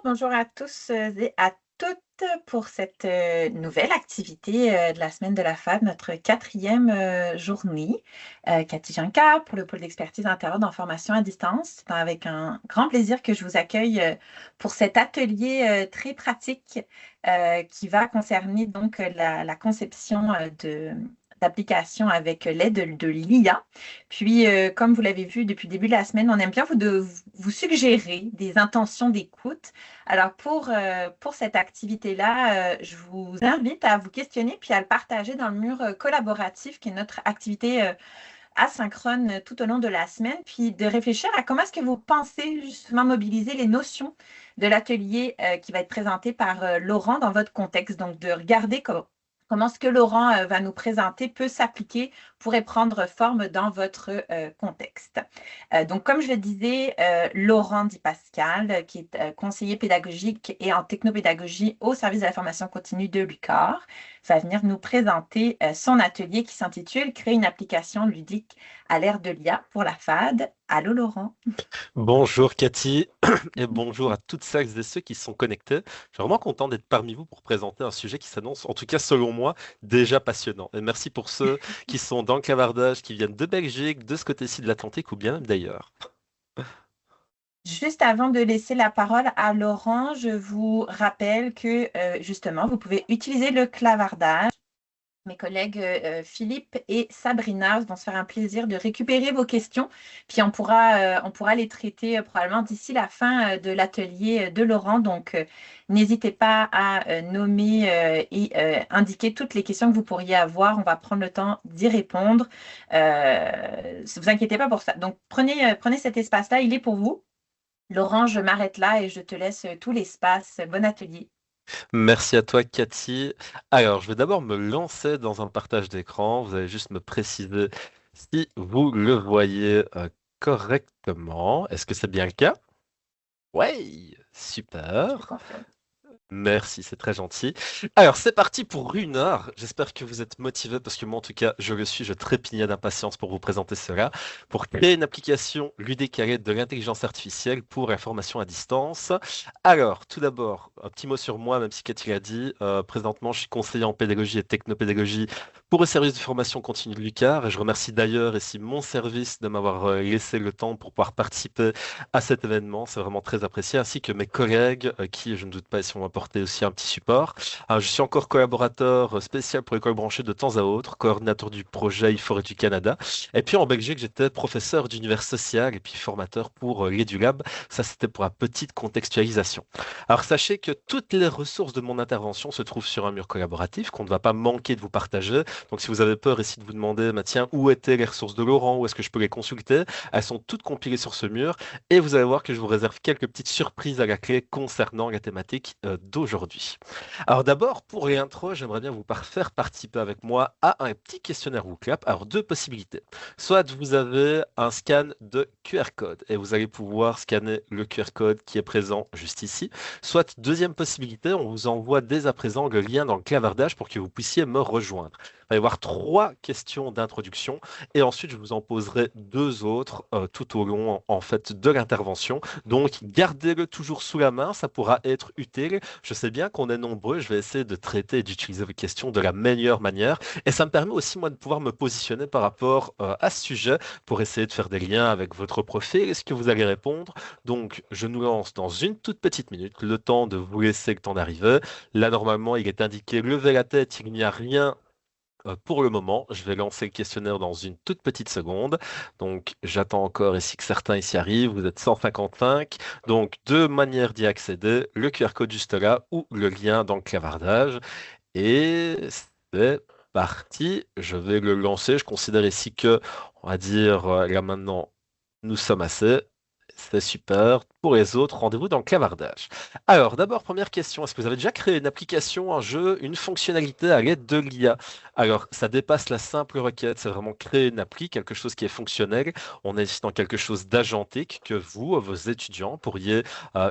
Bonjour à tous et à toutes pour cette nouvelle activité de la semaine de la femme, notre quatrième journée. Cathy Janka pour le pôle d'expertise intérieure en formation à distance. C'est avec un grand plaisir que je vous accueille pour cet atelier très pratique qui va concerner donc la conception d'applications avec l'aide de l'IA. Puis, comme vous l'avez vu depuis le début de la semaine, on aime bien vous suggérer des intentions d'écoute. Alors, pour cette activité-là, je vous invite à vous questionner puis à le partager dans le mur collaboratif qui est notre activité asynchrone tout au long de la semaine, puis de réfléchir à comment est-ce que vous pensez justement mobiliser les notions de l'atelier qui va être présenté par Laurent dans votre contexte. Donc, de regarder comment ce que Laurent va nous présenter peut s'appliquer, pourrait prendre forme dans votre contexte. Donc, comme je le disais, Laurent Di Pascal, qui est conseiller pédagogique et en technopédagogie au service de la formation continue de l'UQAR, va venir nous présenter son atelier qui s'intitule Créer une application ludique à l'ère de l'IA pour la FAD. Allô Laurent. Bonjour Cathy et bonjour à toutes celles et ceux qui sont connectés. Je suis vraiment content d'être parmi vous pour présenter un sujet qui s'annonce, en tout cas selon moi, déjà passionnant. Et merci pour ceux qui sont dans le clavardage, qui viennent de Belgique, de ce côté-ci de l'Atlantique ou bien même d'ailleurs. Juste avant de laisser la parole à Laurent, je vous rappelle que justement, vous pouvez utiliser le clavardage. Mes collègues Philippe et Sabrina vont se faire un plaisir de récupérer vos questions, puis on pourra les traiter probablement d'ici la fin de l'atelier de Laurent. Donc, n'hésitez pas à nommer et indiquer toutes les questions que vous pourriez avoir. On va prendre le temps d'y répondre. Ne vous inquiétez pas pour ça. Donc, prenez cet espace-là, il est pour vous. Laurent, je m'arrête là et je te laisse tout l'espace. Bon atelier. Merci à toi Cathy. Alors, je vais d'abord me lancer dans un partage d'écran. Vous allez juste me préciser si vous le voyez correctement. Est-ce que c'est bien le cas? Ouais, Je super. confirme. Merci, c'est très gentil. Alors, c'est parti pour 1 heure. J'espère que vous êtes motivés parce que moi, en tout cas, je le suis. Je trépignais d'impatience pour vous présenter cela. Pour créer une application ludique à l'aide de l'intelligence artificielle pour la formation à distance. Alors, tout d'abord, un petit mot sur moi, même si Cathy l'a dit. Présentement, je suis conseiller en pédagogie et technopédagogie pour le service de formation continue de l'UQAR. Et je remercie d'ailleurs ici mon service de m'avoir laissé le temps pour pouvoir participer à cet événement. C'est vraiment très apprécié, ainsi que mes collègues qui, je ne doute pas, vont apporter aussi un petit support. Je suis encore collaborateur spécial pour l'école branchée de temps à autre, coordinateur du projet IFOR du Canada. Et puis en Belgique, j'étais professeur d'univers social et puis formateur pour l'EduLab. Ça, c'était pour la petite contextualisation. Alors sachez que toutes les ressources de mon intervention se trouvent sur un mur collaboratif qu'on ne va pas manquer de vous partager. Donc si vous avez peur ici de vous demander, bah, tiens, où étaient les ressources de Laurent, où est-ce que je peux les consulter, elles sont toutes compilées sur ce mur. Et vous allez voir que je vous réserve quelques petites surprises à la clé concernant la thématique d'aujourd'hui. Alors d'abord, pour l'intro, j'aimerais bien vous faire participer avec moi à un petit questionnaire WooClap. Alors deux possibilités. Soit vous avez un scan de QR code et vous allez pouvoir scanner le QR code qui est présent juste ici. Soit deuxième possibilité, on vous envoie dès à présent le lien dans le clavardage pour que vous puissiez me rejoindre. Il va y avoir 3 questions d'introduction et ensuite je vous en poserai 2 autres tout au long en fait de l'intervention. Donc gardez-le toujours sous la main, ça pourra être utile. Je sais bien qu'on est nombreux, je vais essayer de traiter et d'utiliser les questions de la meilleure manière et ça me permet aussi moi de pouvoir me positionner par rapport à ce sujet pour essayer de faire des liens avec votre profil et ce que vous allez répondre. Donc je nous lance dans une toute petite minute, le temps de vous laisser le temps d'arriver. Là normalement il est indiqué levez la tête, il n'y a rien pour le moment. Je vais lancer le questionnaire dans une toute petite seconde. Donc, j'attends encore ici que certains ici arrivent. Vous êtes 155. Donc, deux manières d'y accéder. Le QR code juste là ou le lien dans le clavardage. Et c'est parti. Je vais le lancer. Je considère ici que, on va dire, là maintenant, nous sommes assez. C'est super. Pour les autres, rendez-vous dans le clavardage. Alors, d'abord, première question. Est-ce que vous avez déjà créé une application, un jeu, une fonctionnalité à l'aide de l'IA? Alors, ça dépasse la simple requête. C'est vraiment créer une appli, quelque chose qui est fonctionnel. On est ici dans quelque chose d'agentique que vous, vos étudiants, pourriez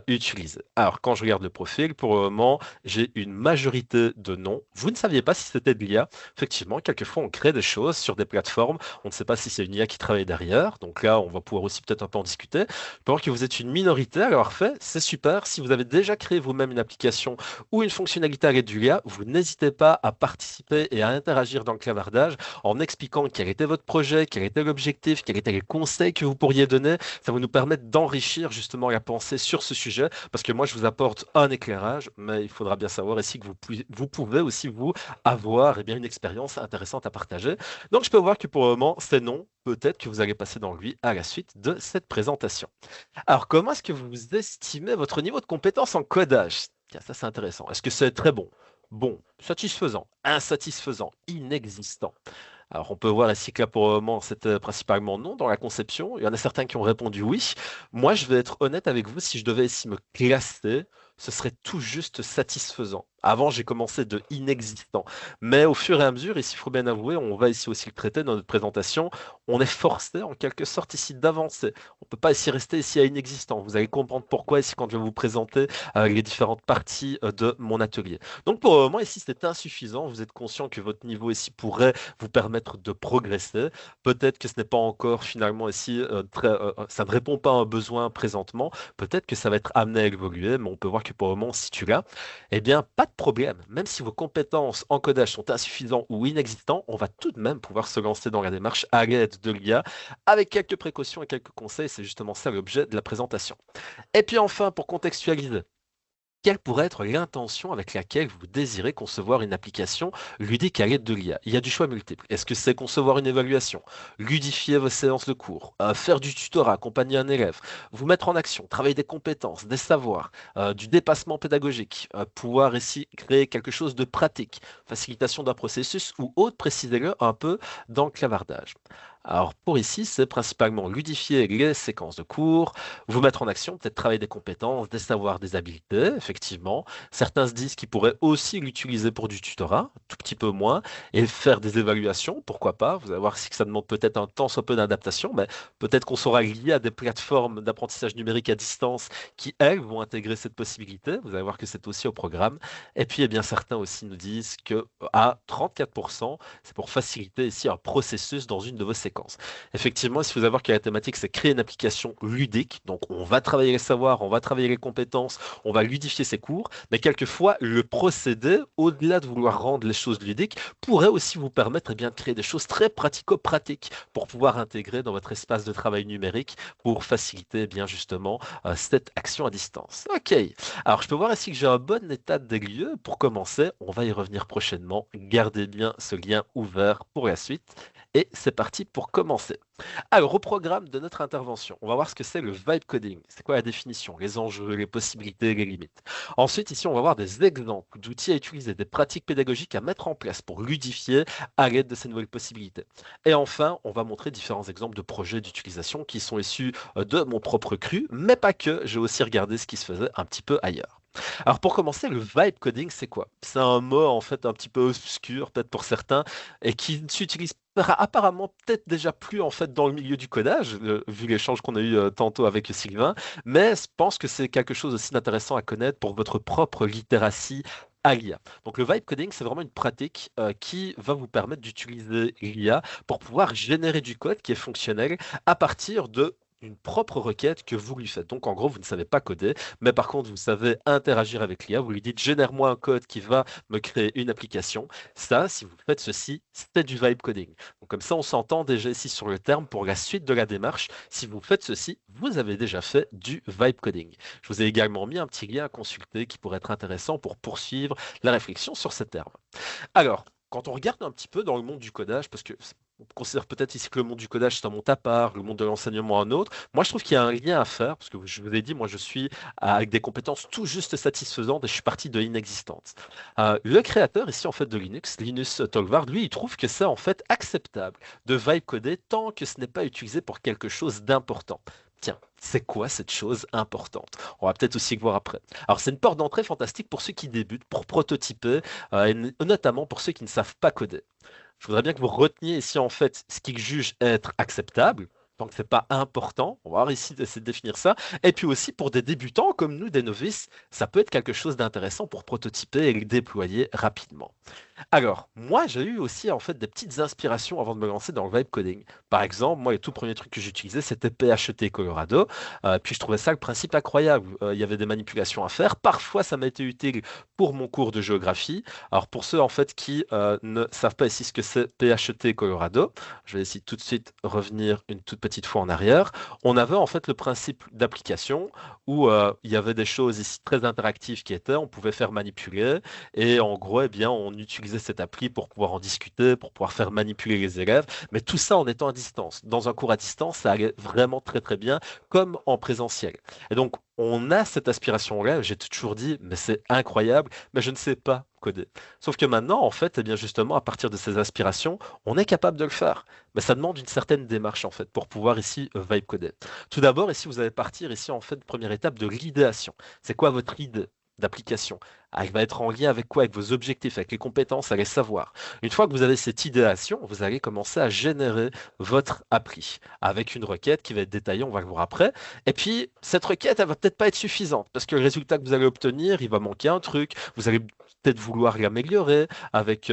utiliser. Alors, quand je regarde le profil, pour le moment, j'ai une majorité de noms. Vous ne saviez pas si c'était de l'IA. Effectivement, quelquefois, on crée des choses sur des plateformes. On ne sait pas si c'est une IA qui travaille derrière. Donc là, on va pouvoir aussi peut-être un peu en discuter. Pendant que vous êtes une minorité priorité à l'avoir fait, c'est super. Si vous avez déjà créé vous-même une application ou une fonctionnalité à l'aide du l'IA, vous n'hésitez pas à participer et à interagir dans le clavardage en expliquant quel était votre projet, quel était l'objectif, quels étaient les conseils que vous pourriez donner. Ça va nous permettre d'enrichir justement la pensée sur ce sujet, parce que moi, je vous apporte un éclairage, mais il faudra bien savoir ici que vous pouvez aussi, vous, avoir une expérience intéressante à partager. Donc, je peux voir que pour le moment, c'est non. Peut-être que vous allez passer dans lui à la suite de cette présentation. Alors, comment est-ce que vous estimez votre niveau de compétence en codage? Tiens, ça, c'est intéressant. Est-ce que c'est très bon? Bon, satisfaisant, insatisfaisant, inexistant. Alors, on peut voir ici que là, pour le moment, c'était principalement non dans la conception. Il y en a certains qui ont répondu oui. Moi, je vais être honnête avec vous, si je devais ici me classer, ce serait tout juste satisfaisant. Avant, j'ai commencé de inexistant. Mais au fur et à mesure, ici, il faut bien avouer, on va ici aussi le traiter dans notre présentation, on est forcé en quelque sorte ici d'avancer. On ne peut pas ici rester ici à inexistant. Vous allez comprendre pourquoi ici quand je vais vous présenter les différentes parties de mon atelier. Donc pour le moment, ici, c'est insuffisant. Vous êtes conscient que votre niveau ici pourrait vous permettre de progresser. Peut-être que ce n'est pas encore finalement ici, ça ne répond pas à un besoin présentement. Peut-être que ça va être amené à évoluer, mais on peut voir que pour le moment, si tu l'as, eh bien, pas de problème. Même si vos compétences en codage sont insuffisantes ou inexistantes, on va tout de même pouvoir se lancer dans la démarche à l'aide de l'IA avec quelques précautions et quelques conseils. C'est justement ça l'objet de la présentation. Et puis enfin, pour contextualiser, quelle pourrait être l'intention avec laquelle vous désirez concevoir une application ludique à l'aide de l'IA? Il y a du choix multiple. Est-ce que c'est concevoir une évaluation, ludifier vos séances de cours, faire du tutorat, accompagner un élève, vous mettre en action, travailler des compétences, des savoirs, du dépassement pédagogique, pouvoir ici créer quelque chose de pratique, facilitation d'un processus ou autre, précisez-le un peu dans le clavardage. Alors pour ici, c'est principalement ludifier les séquences de cours, vous mettre en action, peut-être travailler des compétences, des savoirs, des habiletés, effectivement. Certains se disent qu'ils pourraient aussi l'utiliser pour du tutorat, un tout petit peu moins, et faire des évaluations, pourquoi pas. Vous allez voir si ça demande peut-être un temps soit peu d'adaptation, mais peut-être qu'on sera lié à des plateformes d'apprentissage numérique à distance qui, elles, vont intégrer cette possibilité. Vous allez voir que c'est aussi au programme. Et puis, eh bien, certains aussi nous disent que à 34%, c'est pour faciliter ici un processus dans une de vos séquences. Effectivement, il faut savoir que la thématique, c'est créer une application ludique. Donc, on va travailler les savoirs, on va travailler les compétences, on va ludifier ses cours. Mais quelquefois, le procédé, au-delà de vouloir rendre les choses ludiques, pourrait aussi vous permettre de créer des choses très pratico-pratiques pour pouvoir intégrer dans votre espace de travail numérique pour faciliter justement cette action à distance. Ok, alors je peux voir ici que j'ai un bon état des lieux. Pour commencer, on va y revenir prochainement. Gardez bien ce lien ouvert pour la suite. Et c'est parti pour commencer. Alors, au programme de notre intervention, on va voir ce que c'est le vibe coding. C'est quoi la définition, les enjeux, les possibilités, les limites. Ensuite, ici, on va voir des exemples d'outils à utiliser, des pratiques pédagogiques à mettre en place pour ludifier à l'aide de ces nouvelles possibilités. Et enfin, on va montrer différents exemples de projets d'utilisation qui sont issus de mon propre cru, mais pas que. J'ai aussi regardé ce qui se faisait un petit peu ailleurs. Alors pour commencer, le vibe coding, c'est quoi? C'est un mot en fait un petit peu obscur, peut-être pour certains, et qui ne s'utilise apparemment peut-être déjà plus en fait dans le milieu du codage, vu l'échange qu'on a eu tantôt avec Sylvain, mais je pense que c'est quelque chose aussi d'intéressant à connaître pour votre propre littératie à l'IA. Donc le vibe coding, c'est vraiment une pratique qui va vous permettre d'utiliser l'IA pour pouvoir générer du code qui est fonctionnel à partir de une propre requête que vous lui faites. Donc en gros, vous ne savez pas coder, mais par contre, vous savez interagir avec l'IA. Vous lui dites, génère-moi un code qui va me créer une application. Ça, si vous faites ceci, c'est du vibe coding. Donc comme ça, on s'entend déjà ici sur le terme pour la suite de la démarche. Si vous faites ceci, vous avez déjà fait du vibe coding. Je vous ai également mis un petit lien à consulter qui pourrait être intéressant pour poursuivre la réflexion sur ces termes. Alors, quand on regarde un petit peu dans le monde du codage, parce que on considère peut-être ici que le monde du codage c'est un monde à part, le monde de l'enseignement un autre. Moi, je trouve qu'il y a un lien à faire, parce que je vous ai dit, moi, je suis avec des compétences tout juste satisfaisantes et je suis parti de l'inexistence. Le créateur ici en fait de Linux, Linus Torvald, lui, il trouve que c'est en fait acceptable de vibe coder tant que ce n'est pas utilisé pour quelque chose d'important. Tiens, c'est quoi cette chose importante? On va peut-être aussi le voir après. Alors, c'est une porte d'entrée fantastique pour ceux qui débutent, pour prototyper, et notamment pour ceux qui ne savent pas coder. Je voudrais bien que vous reteniez ici en fait ce qu'ils jugent être acceptable, tant que c'est pas important. On va voir ici d'essayer de définir ça. Et puis aussi pour des débutants comme nous, des novices, ça peut être quelque chose d'intéressant pour prototyper et le déployer rapidement. Alors, moi, j'ai eu aussi en fait des petites inspirations avant de me lancer dans le vibe coding. Par exemple, moi, les tout premiers trucs que j'utilisais, c'était PHP Colorado. Puis je trouvais ça le principe incroyable. Il y avait des manipulations à faire. Parfois, ça m'a été utile pour mon cours de géographie. Alors, pour ceux en fait qui ne savent pas ici ce que c'est PHP Colorado, je vais essayer tout de suite revenir une toute petite fois en arrière. On avait en fait le principe d'application où il y avait des choses ici très interactives qui étaient, on pouvait faire manipuler. Et en gros, eh bien, on utilisait cette appli pour pouvoir en discuter, pour pouvoir faire manipuler les élèves, mais tout ça en étant à distance. Dans un cours à distance, ça allait vraiment très très bien, comme en présentiel. Et donc, on a cette aspiration-là, j'ai toujours dit, mais c'est incroyable, mais je ne sais pas coder. Sauf que maintenant, en fait, eh bien justement, à partir de ces aspirations, on est capable de le faire. Mais ça demande une certaine démarche, en fait, pour pouvoir ici vibe coder. Tout d'abord, ici, vous allez partir ici, en fait, première étape de l'idéation. C'est quoi votre idée d'application? Elle va être en lien avec quoi? Avec vos objectifs, avec les compétences, avec les savoirs. Une fois que vous avez cette idéation, vous allez commencer à générer votre appli avec une requête qui va être détaillée, on va le voir après. Et puis, cette requête, elle va peut-être pas être suffisante parce que le résultat que vous allez obtenir, il va manquer un truc. Vous allez peut-être vouloir l'améliorer avec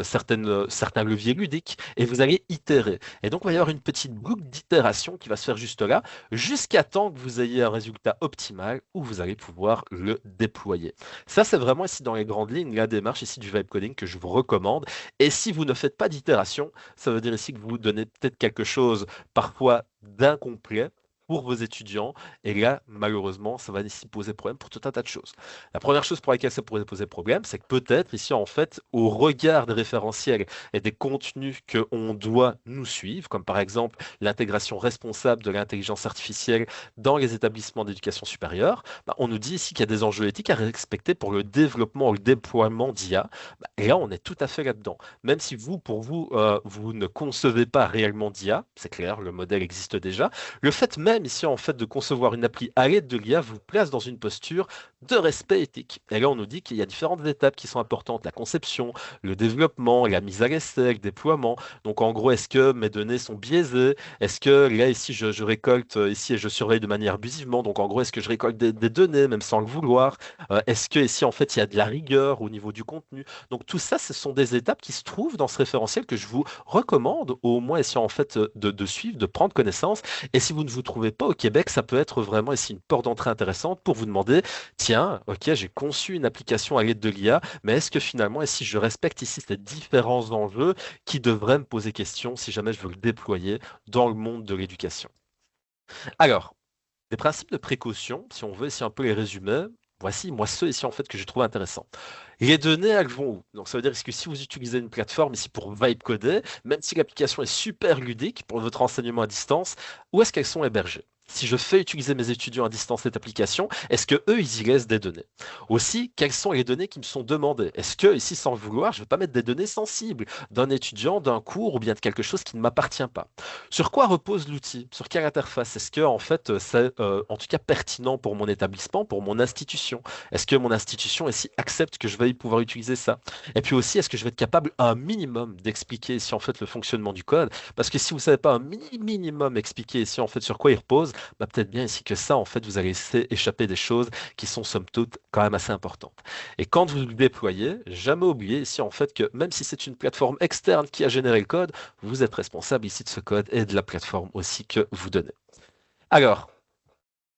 certains leviers ludiques et vous allez itérer. Et donc, il va y avoir une petite boucle d'itération qui va se faire juste là jusqu'à temps que vous ayez un résultat optimal où vous allez pouvoir le déployer. Ça, c'est vraiment ici dans les grandes lignes la démarche ici du vibe coding que je vous recommande. Et si vous ne faites pas d'itération, ça veut dire ici que vous donnez peut-être quelque chose parfois d'incomplet pour vos étudiants. Et là, malheureusement, ça va ici poser problème pour tout un tas de choses. La première chose pour laquelle ça pourrait poser problème, c'est que peut-être ici, en fait, au regard des référentiels et des contenus qu'on doit nous suivre, comme par exemple l'intégration responsable de l'intelligence artificielle dans les établissements d'éducation supérieure, bah, on nous dit ici qu'il y a des enjeux éthiques à respecter pour le développement ou le déploiement d'IA. Bah, et là, on est tout à fait là-dedans. Même si vous, pour vous, vous ne concevez pas réellement d'IA, c'est clair, le modèle existe déjà, le fait même ici, en fait, de concevoir une appli à l'aide de l'IA vous place dans une posture de respect éthique. Et là, on nous dit qu'il y a différentes étapes qui sont importantes, la conception, le développement, la mise à l'essai, le déploiement. Donc, en gros, est-ce que mes données sont biaisées? Est-ce que là, ici, je récolte ici et je surveille de manière abusivement? Donc, en gros, est-ce que je récolte des données, même sans le vouloir? Est-ce que ici, en fait, il y a de la rigueur au niveau du contenu? Donc, tout ça, ce sont des étapes qui se trouvent dans ce référentiel que je vous recommande au moins ici, en fait, de suivre, de prendre connaissance. Et si vous ne vous trouvez pas au Québec, ça peut être vraiment ici une porte d'entrée intéressante pour vous demander, tiens, ok, j'ai conçu une application à l'aide de l'IA, mais est-ce que finalement, et si je respecte ici ces différents enjeux qui devraient me poser question si jamais je veux le déployer dans le monde de l'éducation? Alors, les principes de précaution, si on veut ici un peu les résumer, voici moi ceux ici en fait que j'ai trouvé intéressants. Les données, elles vont où? Donc ça veut dire que si vous utilisez une plateforme ici pour vibe coder, même si l'application est super ludique pour votre enseignement à distance, où est-ce qu'elles sont hébergées? Si je fais utiliser mes étudiants à distance cette application, est-ce que eux ils y laissent des données? Aussi, quelles sont les données qui me sont demandées? Est-ce que ici, sans le vouloir, je ne vais pas mettre des données sensibles d'un étudiant, d'un cours ou bien de quelque chose qui ne m'appartient pas? Sur quoi repose l'outil? Sur quelle interface? Est-ce que en fait c'est en tout cas pertinent pour mon établissement, pour mon institution? Est-ce que mon institution ici accepte que je vais pouvoir utiliser ça? Et puis aussi, est-ce que je vais être capable un minimum d'expliquer ici en fait le fonctionnement du code? Parce que si vous ne savez pas un minimum expliquer ici en fait sur quoi il repose, bah, peut-être bien ici que ça en fait vous allez laisser échapper des choses qui sont somme toute quand même assez importantes. Et quand vous le déployez, jamais oublier ici en fait que même si c'est une plateforme externe qui a généré le code, vous êtes responsable ici de ce code et de la plateforme aussi que vous donnez. Alors,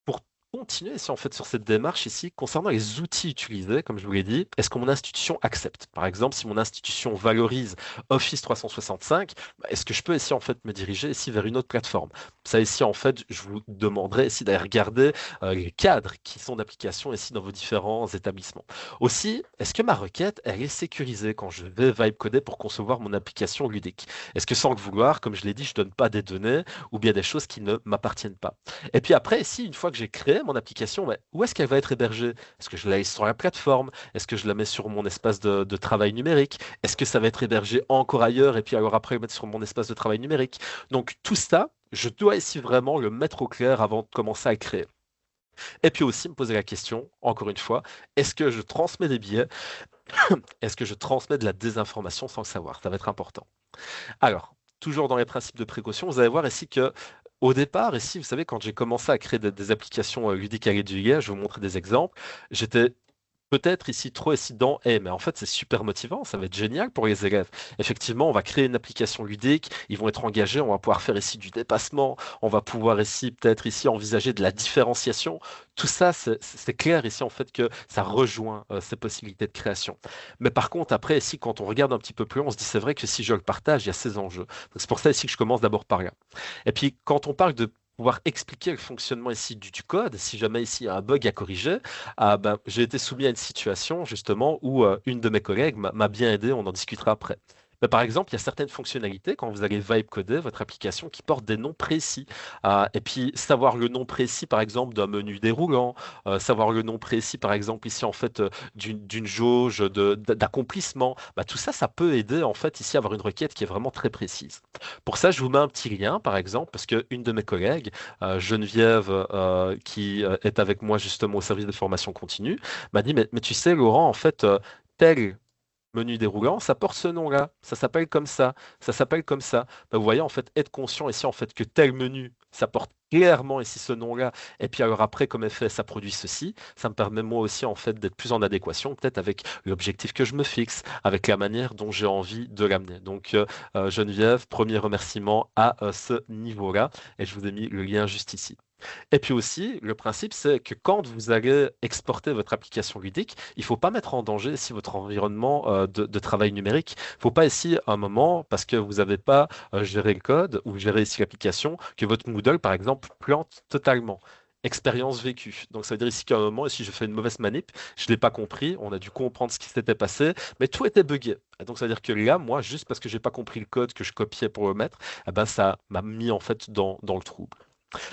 pour continuer ici en fait sur cette démarche ici, concernant les outils utilisés, comme je vous l'ai dit, est-ce que mon institution accepte? Par exemple, si mon institution valorise Office 365, bah, est-ce que je peux ici en fait me diriger ici vers une autre plateforme? Ça ici en fait, je vous demanderai ici d'aller regarder les cadres qui sont d'application ici dans vos différents établissements. Aussi, est-ce que ma requête, elle est sécurisée quand je vais vibe coder pour concevoir mon application ludique? Est-ce que sans le vouloir, comme je l'ai dit, je donne pas des données ou bien des choses qui ne m'appartiennent pas? Et puis après, ici, une fois que j'ai créé mon application, ouais, où est-ce qu'elle va être hébergée? Est-ce que je la laisse sur la plateforme? Est-ce que je la mets sur mon espace de travail numérique? Est-ce que ça va être hébergé encore ailleurs et puis alors après le mettre sur mon espace de travail numérique? Donc tout ça, je dois ici vraiment le mettre au clair avant de commencer à le créer. Et puis aussi me poser la question, encore une fois, est-ce que je transmets des billets? Est-ce que je transmets de la désinformation sans le savoir? Ça va être important. Alors, toujours dans les principes de précaution, vous allez voir ici que au départ, ici, vous savez, quand j'ai commencé à créer des applications ludiques à l'aide du IA, je vais vous montrer des exemples, j'étais peut-être ici trop ici dans et, mais en fait c'est super motivant, ça va être génial pour les élèves. Effectivement, on va créer une application ludique, ils vont être engagés, on va pouvoir faire ici du dépassement, on va pouvoir ici peut-être ici envisager de la différenciation. Tout ça, c'est clair ici en fait que ça rejoint ces possibilités de création. Mais par contre, après ici, quand on regarde un petit peu plus loin, on se dit c'est vrai que si je le partage, il y a ces enjeux. Donc, c'est pour ça ici que je commence d'abord par là. Et puis quand on parle de pouvoir expliquer le fonctionnement ici du code, si jamais ici il y a un bug à corriger, ben, j'ai été soumis à une situation justement où une de mes collègues m'a bien aidé, on en discutera après. Mais par exemple, il y a certaines fonctionnalités quand vous allez vibe coder votre application qui portent des noms précis. Et puis savoir le nom précis, par exemple, d'un menu déroulant, savoir le nom précis, par exemple, ici en fait d'une jauge d'accomplissement, bah, tout ça, ça peut aider en fait ici à avoir une requête qui est vraiment très précise. Pour ça, je vous mets un petit lien, par exemple, parce qu'une de mes collègues, Geneviève, qui est avec moi justement au service de formation continue, m'a dit, mais tu sais, Laurent, en fait, tel menu déroulant, ça porte ce nom-là, ça s'appelle comme ça s'appelle comme ça. Ben, vous voyez, en fait, être conscient ici, en fait, que tel menu, ça porte clairement ici ce nom-là, et puis alors après, comme effet, ça produit ceci, ça me permet moi aussi, en fait, d'être plus en adéquation, peut-être avec l'objectif que je me fixe, avec la manière dont j'ai envie de l'amener. Donc, Geneviève, premier remerciement à ce niveau-là, et je vous ai mis le lien juste ici. Et puis aussi, le principe, c'est que quand vous allez exporter votre application ludique, il ne faut pas mettre en danger ici votre environnement de travail numérique. Il ne faut pas ici, à un moment, parce que vous n'avez pas géré le code ou géré ici l'application, que votre Moodle, par exemple, plante totalement. Expérience vécue. Donc, ça veut dire ici qu'à un moment, si je fais une mauvaise manip, je ne l'ai pas compris, on a dû comprendre ce qui s'était passé, mais tout était buggé. Et donc, ça veut dire que là, moi, juste parce que j'ai pas compris le code que je copiais pour le mettre, eh ben, ça m'a mis en fait dans le trouble.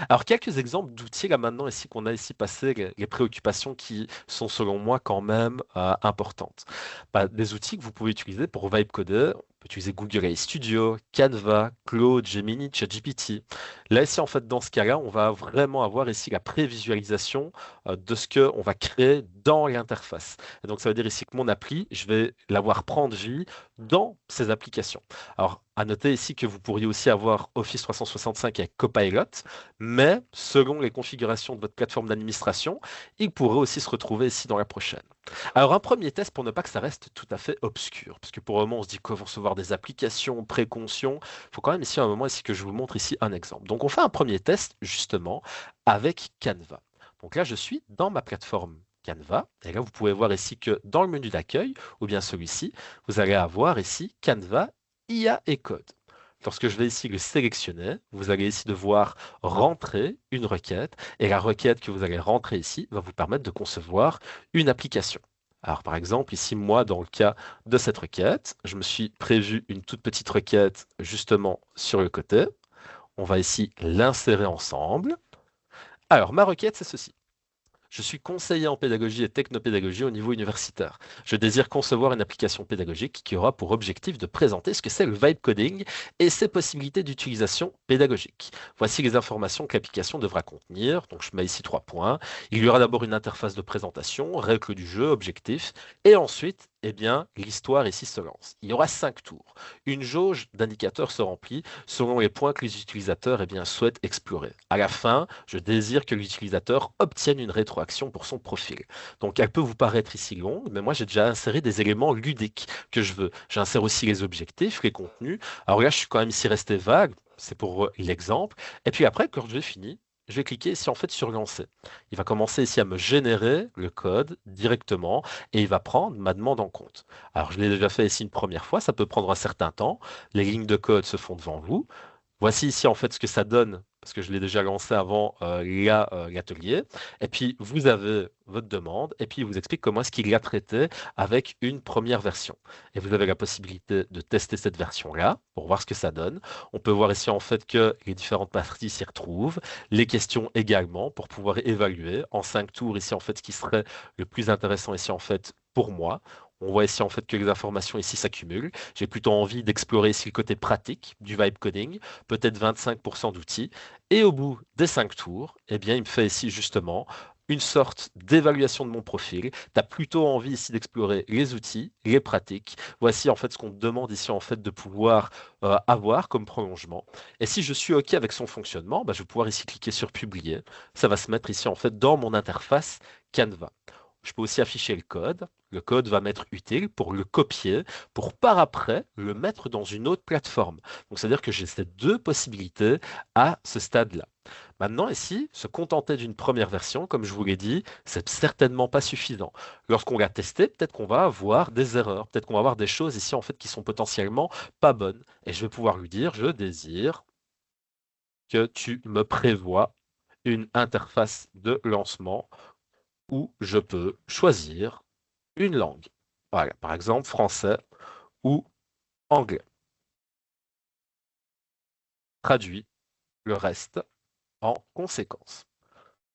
Alors, quelques exemples d'outils là maintenant ici qu'on a ici passé, les préoccupations qui sont selon moi quand même importantes. Bah, des outils que vous pouvez utiliser pour vibe coder, on peut utiliser Google AI Studio, Canva, Claude, Gemini, ChatGPT. Là ici en fait dans ce cas-là, on va vraiment avoir ici la prévisualisation de ce qu'on va créer dans l'interface. Et donc ça veut dire ici que mon appli, je vais la voir prendre vie dans ces applications. Alors, à noter ici que vous pourriez aussi avoir Office 365 avec Copilot, mais selon les configurations de votre plateforme d'administration, il pourrait aussi se retrouver ici dans la prochaine. Alors, un premier test pour ne pas que ça reste tout à fait obscur, parce que pour le moment, on se dit qu'on va recevoir des applications précautions. Il faut quand même ici un moment ici que je vous montre ici un exemple. Donc, on fait un premier test justement avec Canva. Donc là, je suis dans ma plateforme Canva. Et là, vous pouvez voir ici que dans le menu d'accueil, ou bien celui-ci, vous allez avoir ici Canva, IA et code. Lorsque je vais ici le sélectionner, vous allez ici devoir rentrer une requête et la requête que vous allez rentrer ici va vous permettre de concevoir une application. Alors par exemple, ici, moi, dans le cas de cette requête, je me suis prévu une toute petite requête justement sur le côté. On va ici l'insérer ensemble. Alors ma requête, c'est ceci. Je suis conseiller en pédagogie et technopédagogie au niveau universitaire. Je désire concevoir une application pédagogique qui aura pour objectif de présenter ce que c'est le vibe coding et ses possibilités d'utilisation pédagogique. Voici les informations que l'application devra contenir. Donc je mets ici 3 points. Il y aura d'abord une interface de présentation, règles du jeu, objectifs, et ensuite, eh bien, l'histoire ici se lance. Il y aura 5 tours. Une jauge d'indicateurs se remplit selon les points que les utilisateurs souhaitent explorer. À la fin, je désire que l'utilisateur obtienne une rétroaction pour son profil. Donc, elle peut vous paraître ici longue, mais moi, j'ai déjà inséré des éléments ludiques que je veux. J'insère aussi les objectifs, les contenus. Alors là, je suis quand même ici resté vague. C'est pour l'exemple. Et puis après, quand j'ai fini, je vais cliquer ici en fait sur lancer. Il va commencer ici à me générer le code directement et il va prendre ma demande en compte. Alors je l'ai déjà fait ici une première fois, ça peut prendre un certain temps. Les lignes de code se font devant vous. Voici ici en fait ce que ça donne, parce que je l'ai déjà lancé avant l'atelier. Et puis vous avez votre demande, et puis il vous explique comment est-ce qu'il l'a traité avec une première version. Et vous avez la possibilité de tester cette version-là pour voir ce que ça donne. On peut voir ici en fait que les différentes parties s'y retrouvent, les questions également pour pouvoir évaluer en 5 tours ici en fait ce qui serait le plus intéressant ici en fait pour moi. On voit ici en fait que les informations ici s'accumulent. J'ai plutôt envie d'explorer ici le côté pratique du vibe coding, peut-être 25% d'outils. Et au bout des 5 tours, eh bien, il me fait ici justement une sorte d'évaluation de mon profil. Tu as plutôt envie ici d'explorer les outils, les pratiques. Voici en fait ce qu'on te demande ici en fait de pouvoir avoir comme prolongement. Et si je suis OK avec son fonctionnement, bah, je vais pouvoir ici cliquer sur publier. Ça va se mettre ici en fait dans mon interface Canva. je peux aussi afficher le code. Le code va m'être utile pour le copier, pour par après le mettre dans une autre plateforme. Donc, c'est-à-dire que j'ai ces deux possibilités à ce stade-là. Maintenant, ici, se contenter d'une première version, comme je vous l'ai dit, c'est certainement pas suffisant. Lorsqu'on l'a testé, peut-être qu'on va avoir des erreurs, peut-être qu'on va avoir des choses ici en fait qui sont potentiellement pas bonnes. Et je vais pouvoir lui dire, je désire que tu me prévois une interface de lancement où je peux choisir une langue. Voilà, par exemple français ou anglais. Traduis le reste en conséquence.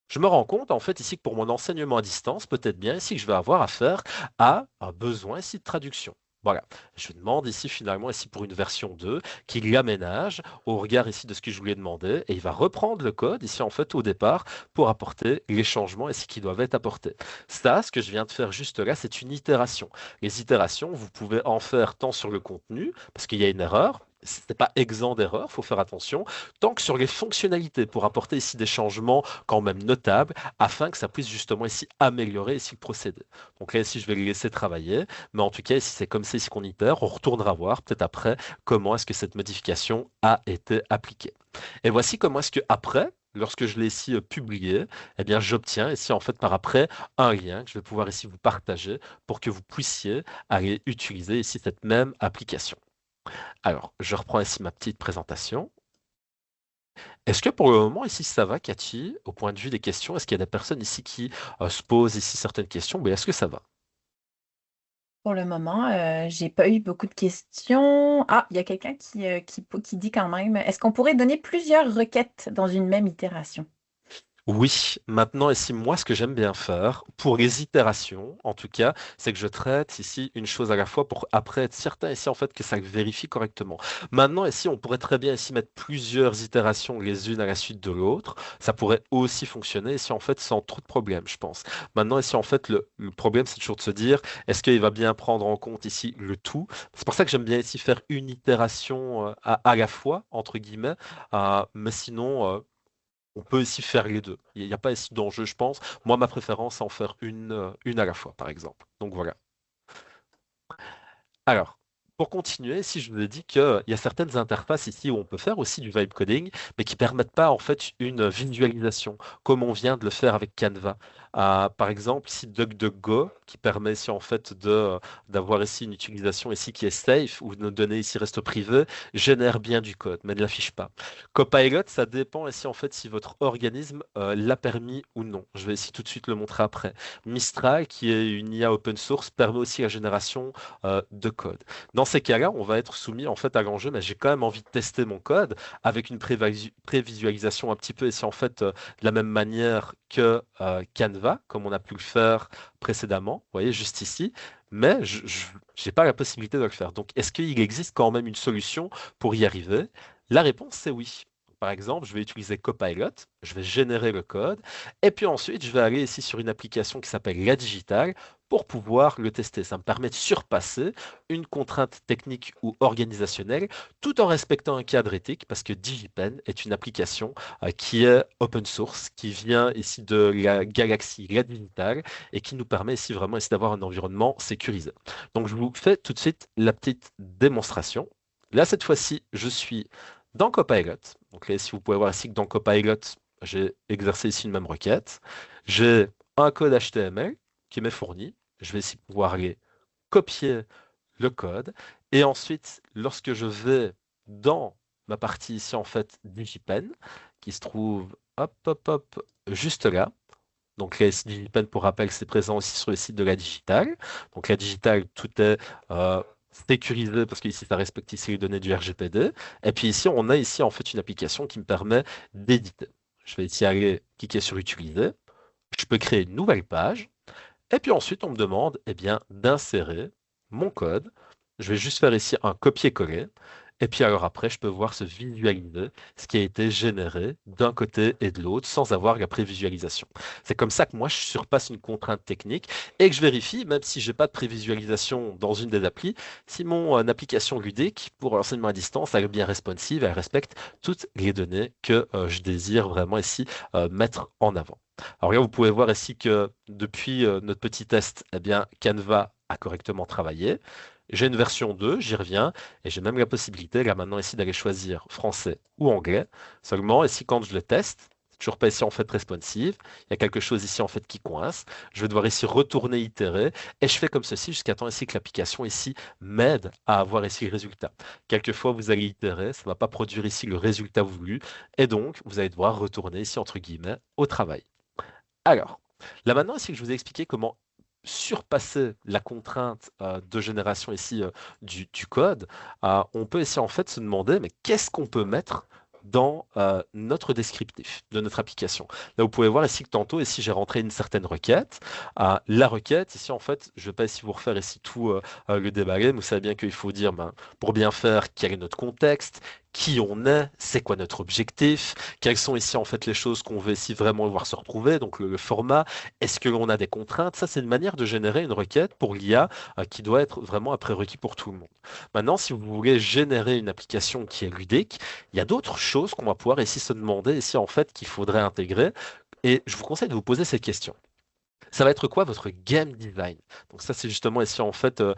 Je me rends compte en fait ici que pour mon enseignement à distance, peut-être bien ici que je vais avoir affaire à un besoin ici de traduction. Voilà, je demande ici finalement ici pour une version 2 qu'il l'aménage au regard ici de ce que je lui ai demandé et il va reprendre le code ici en fait au départ pour apporter les changements ici qui doivent être apportés. Ça, ce que je viens de faire juste là, c'est une itération. Les itérations, vous pouvez en faire tant sur le contenu parce qu'il y a une erreur. Ce n'est pas exempt d'erreur, il faut faire attention, tant que sur les fonctionnalités pour apporter ici des changements quand même notables afin que ça puisse justement ici améliorer ici le procédé. Donc là ici je vais les laisser travailler, mais en tout cas ici c'est comme ça ici qu'on itère, on retournera voir peut-être après comment est-ce que cette modification a été appliquée. Et voici comment est-ce que après, lorsque je l'ai ici publié, eh bien j'obtiens ici en fait par après un lien que je vais pouvoir ici vous partager pour que vous puissiez aller utiliser ici cette même application. Alors, je reprends ici ma petite présentation. Est-ce que pour le moment ici ça va, Cathy, au point de vue des questions? Est-ce qu'il y a des personnes ici qui se posent ici certaines questions? Mais est-ce que ça va? Pour le moment, j'ai pas eu beaucoup de questions. Ah, il y a quelqu'un qui dit quand même, est-ce qu'on pourrait donner plusieurs requêtes dans une même itération? Oui, maintenant ici, moi, ce que j'aime bien faire, pour les itérations, en tout cas, c'est que je traite ici une chose à la fois pour après être certain ici en fait que ça vérifie correctement. Maintenant ici, on pourrait très bien ici mettre plusieurs itérations les unes à la suite de l'autre. Ça pourrait aussi fonctionner ici en fait sans trop de problèmes, je pense. Maintenant ici en fait, le problème c'est toujours de se dire, est-ce qu'il va bien prendre en compte ici le tout? C'est pour ça que j'aime bien ici faire une itération à la fois, entre guillemets, mais sinon, on peut ici faire les deux. Il n'y a pas ici d'enjeu, je pense. Moi, ma préférence, c'est en faire une à la fois, par exemple. Donc voilà. Alors, pour continuer, si je vous ai dit qu'il y a certaines interfaces ici où on peut faire aussi du vibe coding, mais qui permettent pas en fait une visualisation, comme on vient de le faire avec Canva. Par exemple, ici DuckDuckGo, qui permet ici en fait d'avoir ici une utilisation ici qui est safe, où nos données ici restent privées, génère bien du code, mais ne l'affiche pas. Copilot, ça dépend ici en fait si votre organisme l'a permis ou non. Je vais ici tout de suite le montrer après. Mistral, qui est une IA open source, permet aussi la génération de code. Dans ces cas-là, on va être soumis en fait à l'enjeu, mais j'ai quand même envie de tester mon code avec une prévisualisation un petit peu, et c'est en fait de la même manière que Canva, comme on a pu le faire précédemment, vous voyez, juste ici, mais je n'ai pas la possibilité de le faire. Donc, est-ce qu'il existe quand même une solution pour y arriver? La réponse, c'est oui. Par exemple, je vais utiliser Copilot, je vais générer le code, et puis ensuite, je vais aller ici sur une application qui s'appelle La Digital pour pouvoir le tester. Ça me permet de surpasser une contrainte technique ou organisationnelle tout en respectant un cadre éthique parce que DigiPen est une application qui est open source, qui vient ici de la galaxie La Digital et qui nous permet ici vraiment ici d'avoir un environnement sécurisé. Donc je vous fais tout de suite la petite démonstration. Là, cette fois-ci, je suis dans Copilot. Donc là, ici, vous pouvez voir ici que dans Copilot, j'ai exercé ici une même requête. J'ai un code HTML qui m'est fourni. Je vais ici pouvoir aller copier le code. Et ensuite, lorsque je vais dans ma partie ici, en fait, DigiPen, qui se trouve, hop, hop, hop, juste là. Donc là, ici, DigiPen, pour rappel, c'est présent aussi sur le site de la Digital. Donc la Digital, tout est sécurisé parce qu'ici, ça respecte ici les données du RGPD. Et puis ici, on a ici, en fait, une application qui me permet d'éditer. Je vais ici aller cliquer sur Utiliser. Je peux créer une nouvelle page. Et puis ensuite, on me demande eh bien, d'insérer mon code. Je vais juste faire ici un copier-coller. Et puis alors après, je peux voir se visualiser ce qui a été généré d'un côté et de l'autre sans avoir la prévisualisation. C'est comme ça que moi, je surpasse une contrainte technique et que je vérifie, même si j'ai pas de prévisualisation dans une des applis, si mon application ludique pour l'enseignement à distance, elle est bien responsive, elle respecte toutes les données que je désire vraiment ici mettre en avant. Alors là, vous pouvez voir ici que depuis notre petit test, eh bien, Canva a correctement travaillé. J'ai une version 2, j'y reviens, et j'ai même la possibilité là maintenant ici d'aller choisir français ou anglais. Seulement, ici quand je le teste, c'est toujours pas ici en fait responsive, il y a quelque chose ici en fait qui coince. Je vais devoir ici retourner itérer, et je fais comme ceci jusqu'à temps ici que l'application ici m'aide à avoir ici le résultat. Quelquefois vous allez itérer, ça ne va pas produire ici le résultat voulu, et donc vous allez devoir retourner ici entre guillemets au travail. Alors, là maintenant, ici que je vous ai expliqué comment surpasser la contrainte de génération ici du code, on peut ici en fait se demander, mais qu'est-ce qu'on peut mettre dans notre descriptif de notre application. Là, vous pouvez voir ici que tantôt, ici, j'ai rentré une certaine requête. La requête, ici, en fait, je ne vais pas ici vous refaire ici tout le déballer, mais vous savez bien qu'il faut dire, ben, pour bien faire, quel est notre contexte, qui on est, c'est quoi notre objectif, quelles sont ici en fait les choses qu'on veut ici vraiment voir se retrouver, donc le format, est-ce que l'on a des contraintes? Ça, c'est une manière de générer une requête pour l'IA qui doit être vraiment un prérequis pour tout le monde. Maintenant, si vous voulez générer une application qui est ludique, il y a d'autres choses qu'on va pouvoir ici se demander, ici en fait, qu'il faudrait intégrer. Et je vous conseille de vous poser ces questions. Ça va être quoi votre game design? Donc ça, c'est justement ici en fait un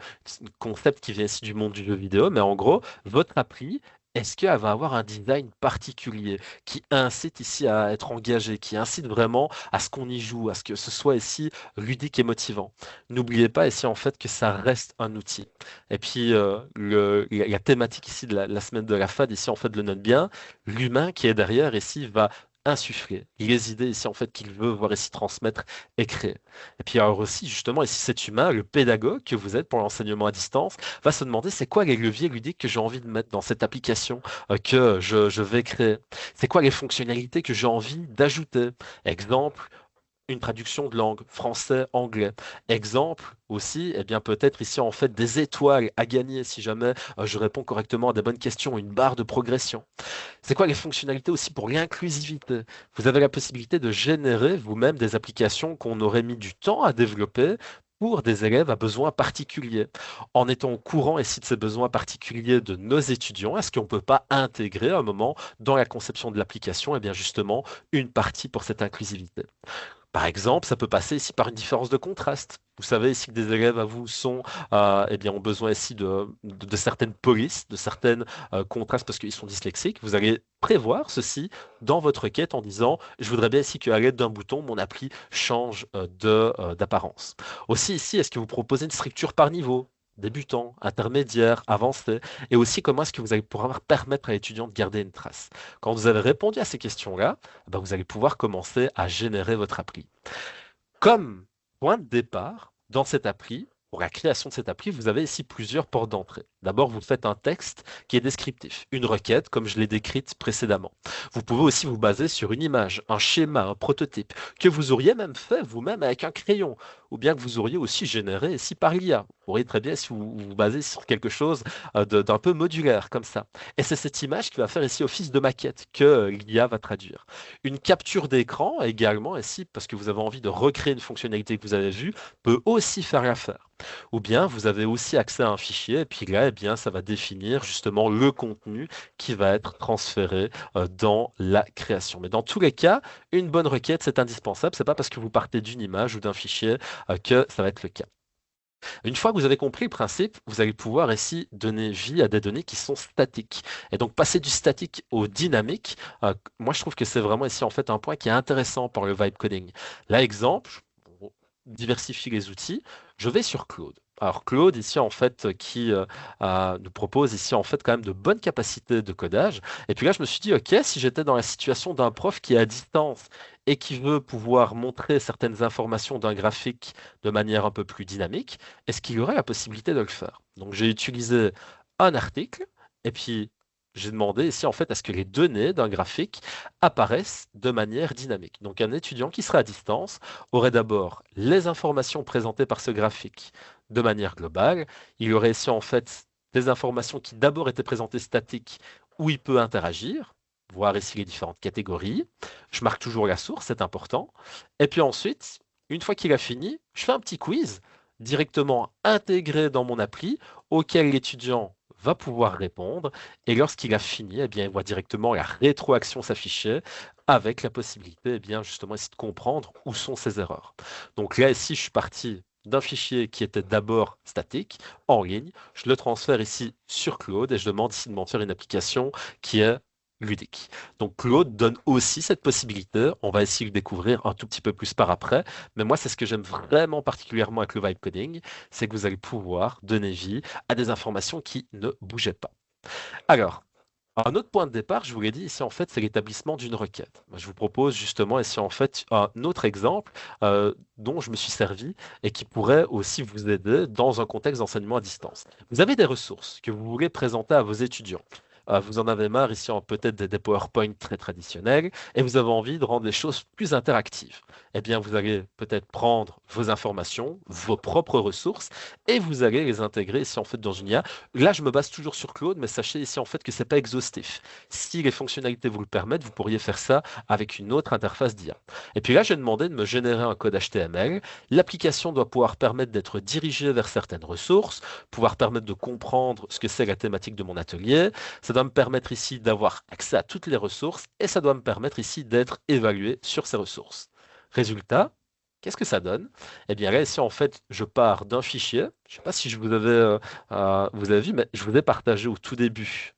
concept qui vient ici du monde du jeu vidéo, mais en gros, votre appli, est-ce qu'elle va avoir un design particulier qui incite ici à être engagé, qui incite vraiment à ce qu'on y joue, à ce que ce soit ici ludique et motivant? N'oubliez pas ici en fait que ça reste un outil. Et puis la thématique ici de la semaine de la FAD ici en fait le note bien, l'humain qui est derrière ici va insuffler les idées ici en fait qu'il veut voir ici transmettre et créer. Et puis alors aussi, justement, ici cet humain, le pédagogue que vous êtes pour l'enseignement à distance, va se demander c'est quoi les leviers ludiques que j'ai envie de mettre dans cette application que je vais créer. C'est quoi les fonctionnalités que j'ai envie d'ajouter. Exemple, une traduction de langue, français, anglais. Exemple aussi, eh bien peut-être ici en fait des étoiles à gagner si jamais je réponds correctement à des bonnes questions, une barre de progression. C'est quoi les fonctionnalités aussi pour l'inclusivité? Vous avez la possibilité de générer vous-même des applications qu'on aurait mis du temps à développer pour des élèves à besoins particuliers. En étant au courant ici de ces besoins particuliers de nos étudiants, est-ce qu'on ne peut pas intégrer à un moment dans la conception de l'application, eh bien justement, une partie pour cette inclusivité? Par exemple, ça peut passer ici par une différence de contraste. Vous savez ici que des élèves à vous eh bien, ont besoin ici de certaines polices, de certaines contrastes parce qu'ils sont dyslexiques. Vous allez prévoir ceci dans votre requête en disant, je voudrais bien ici qu'à l'aide d'un bouton, mon appli change d'apparence. Aussi ici, est-ce que vous proposez une structure par niveau? Débutant, intermédiaire, avancé, et aussi comment est-ce que vous allez pouvoir permettre à l'étudiant de garder une trace. Quand vous avez répondu à ces questions-là, eh ben, vous allez pouvoir commencer à générer votre appli. Comme point de départ, dans cette appli, pour la création de cette appli, vous avez ici plusieurs portes d'entrée. D'abord, vous faites un texte qui est descriptif, une requête comme je l'ai décrite précédemment. Vous pouvez aussi vous baser sur une image, un schéma, un prototype, que vous auriez même fait vous-même avec un crayon, ou bien que vous auriez aussi généré ici par l'IA. Vous pourriez très bien si vous vous basez sur quelque chose d'un peu modulaire comme ça. Et c'est cette image qui va faire ici office de maquette que l'IA va traduire. Une capture d'écran également ici, parce que vous avez envie de recréer une fonctionnalité que vous avez vue, peut aussi faire l'affaire. Ou bien vous avez aussi accès à un fichier et puis là, eh bien, ça va définir justement le contenu qui va être transféré dans la création. Mais dans tous les cas, une bonne requête, c'est indispensable. C'est pas parce que vous partez d'une image ou d'un fichier que ça va être le cas. Une fois que vous avez compris le principe, vous allez pouvoir ici donner vie à des données qui sont statiques. Et donc passer du statique au dynamique, moi je trouve que c'est vraiment ici en fait un point qui est intéressant par le vibe coding. Là, exemple, pour diversifier les outils, je vais sur Claude. Alors Claude ici en fait qui nous propose ici en fait quand même de bonnes capacités de codage. Et puis là je me suis dit ok, si j'étais dans la situation d'un prof qui est à distance et qui veut pouvoir montrer certaines informations d'un graphique de manière un peu plus dynamique, est-ce qu'il y aurait la possibilité de le faire? Donc j'ai utilisé un article et puis j'ai demandé ici en fait à ce que les données d'un graphique apparaissent de manière dynamique. Donc un étudiant qui serait à distance aurait d'abord les informations présentées par ce graphique de manière globale. Il y aurait ici en fait des informations qui d'abord étaient présentées statiques où il peut interagir, voir ici les différentes catégories. Je marque toujours la source, c'est important. Et puis ensuite, une fois qu'il a fini, je fais un petit quiz directement intégré dans mon appli auquel l'étudiant va pouvoir répondre. Et lorsqu'il a fini, eh bien, il voit directement la rétroaction s'afficher avec la possibilité, eh bien, justement, ici de comprendre où sont ses erreurs. Donc là, ici, je suis parti d'un fichier qui était d'abord statique, en ligne. Je le transfère ici sur Claude et je demande ici de m'en faire une application qui est ludique. Donc Claude donne aussi cette possibilité. On va essayer de le découvrir un tout petit peu plus par après. Mais moi, c'est ce que j'aime vraiment particulièrement avec le vibe coding, c'est que vous allez pouvoir donner vie à des informations qui ne bougeaient pas. Alors, un autre point de départ, je vous l'ai dit, ici en fait, c'est l'établissement d'une requête. Moi, je vous propose justement ici en fait un autre exemple dont je me suis servi et qui pourrait aussi vous aider dans un contexte d'enseignement à distance. Vous avez des ressources que vous voulez présenter à vos étudiants. Vous en avez marre ici en peut-être des PowerPoint très traditionnels et vous avez envie de rendre les choses plus interactives. Eh bien, vous allez peut-être prendre vos informations, vos propres ressources et vous allez les intégrer ici en fait dans une IA. Là, je me base toujours sur Claude, mais sachez ici en fait que c'est pas exhaustif. Si les fonctionnalités vous le permettent, vous pourriez faire ça avec une autre interface d'IA. Et puis là, j'ai demandé de me générer un code HTML. L'application doit pouvoir permettre d'être dirigée vers certaines ressources, pouvoir permettre de comprendre ce que c'est la thématique de mon atelier. Ça doit me permettre ici d'avoir accès à toutes les ressources et ça doit me permettre ici d'être évalué sur ces ressources. Résultat, qu'est-ce que ça donne? Eh bien là, ici, en fait, je pars d'un fichier. Je ne sais pas si vous avez vu, mais je vous ai partagé au tout début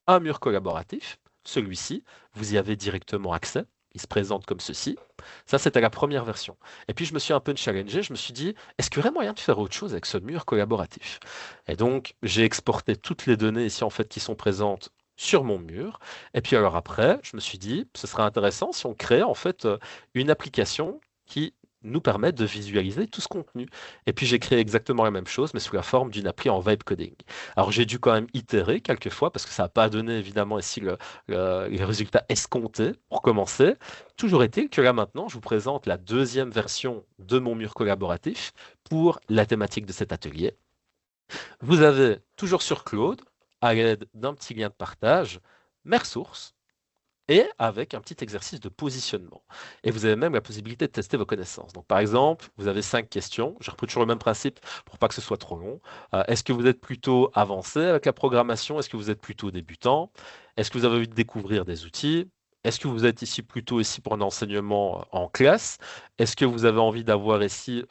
un mur collaboratif. Celui-ci, vous y avez directement accès. Il se présente comme ceci. Ça, c'était la première version. Et puis, je me suis un peu challengé. Je me suis dit, est-ce qu'il y aurait moyen de faire autre chose avec ce mur collaboratif? Et donc, j'ai exporté toutes les données ici, en fait, qui sont présentes sur mon mur. Et puis, alors après, je me suis dit, ce serait intéressant si on créait, en fait, une application qui nous permette de visualiser tout ce contenu. Et puis, j'ai créé exactement la même chose, mais sous la forme d'une appli en vibe coding. Alors j'ai dû quand même itérer quelques fois parce que ça n'a pas donné évidemment ici les résultats escomptés pour commencer. Toujours est-il que là maintenant, je vous présente la deuxième version de mon mur collaboratif pour la thématique de cet atelier. Vous avez toujours sur Claude, à l'aide d'un petit lien de partage, mes ressources et avec un petit exercice de positionnement. Et vous avez même la possibilité de tester vos connaissances. Donc, par exemple, vous avez 5 questions. Je reprends toujours le même principe pour pas que ce soit trop long. Est-ce que vous êtes plutôt avancé avec la programmation? Est-ce que vous êtes plutôt débutant? Est-ce que vous avez envie de découvrir des outils? Est-ce que vous êtes ici plutôt ici pour un enseignement en classe? Est-ce que vous avez envie d'avoir ici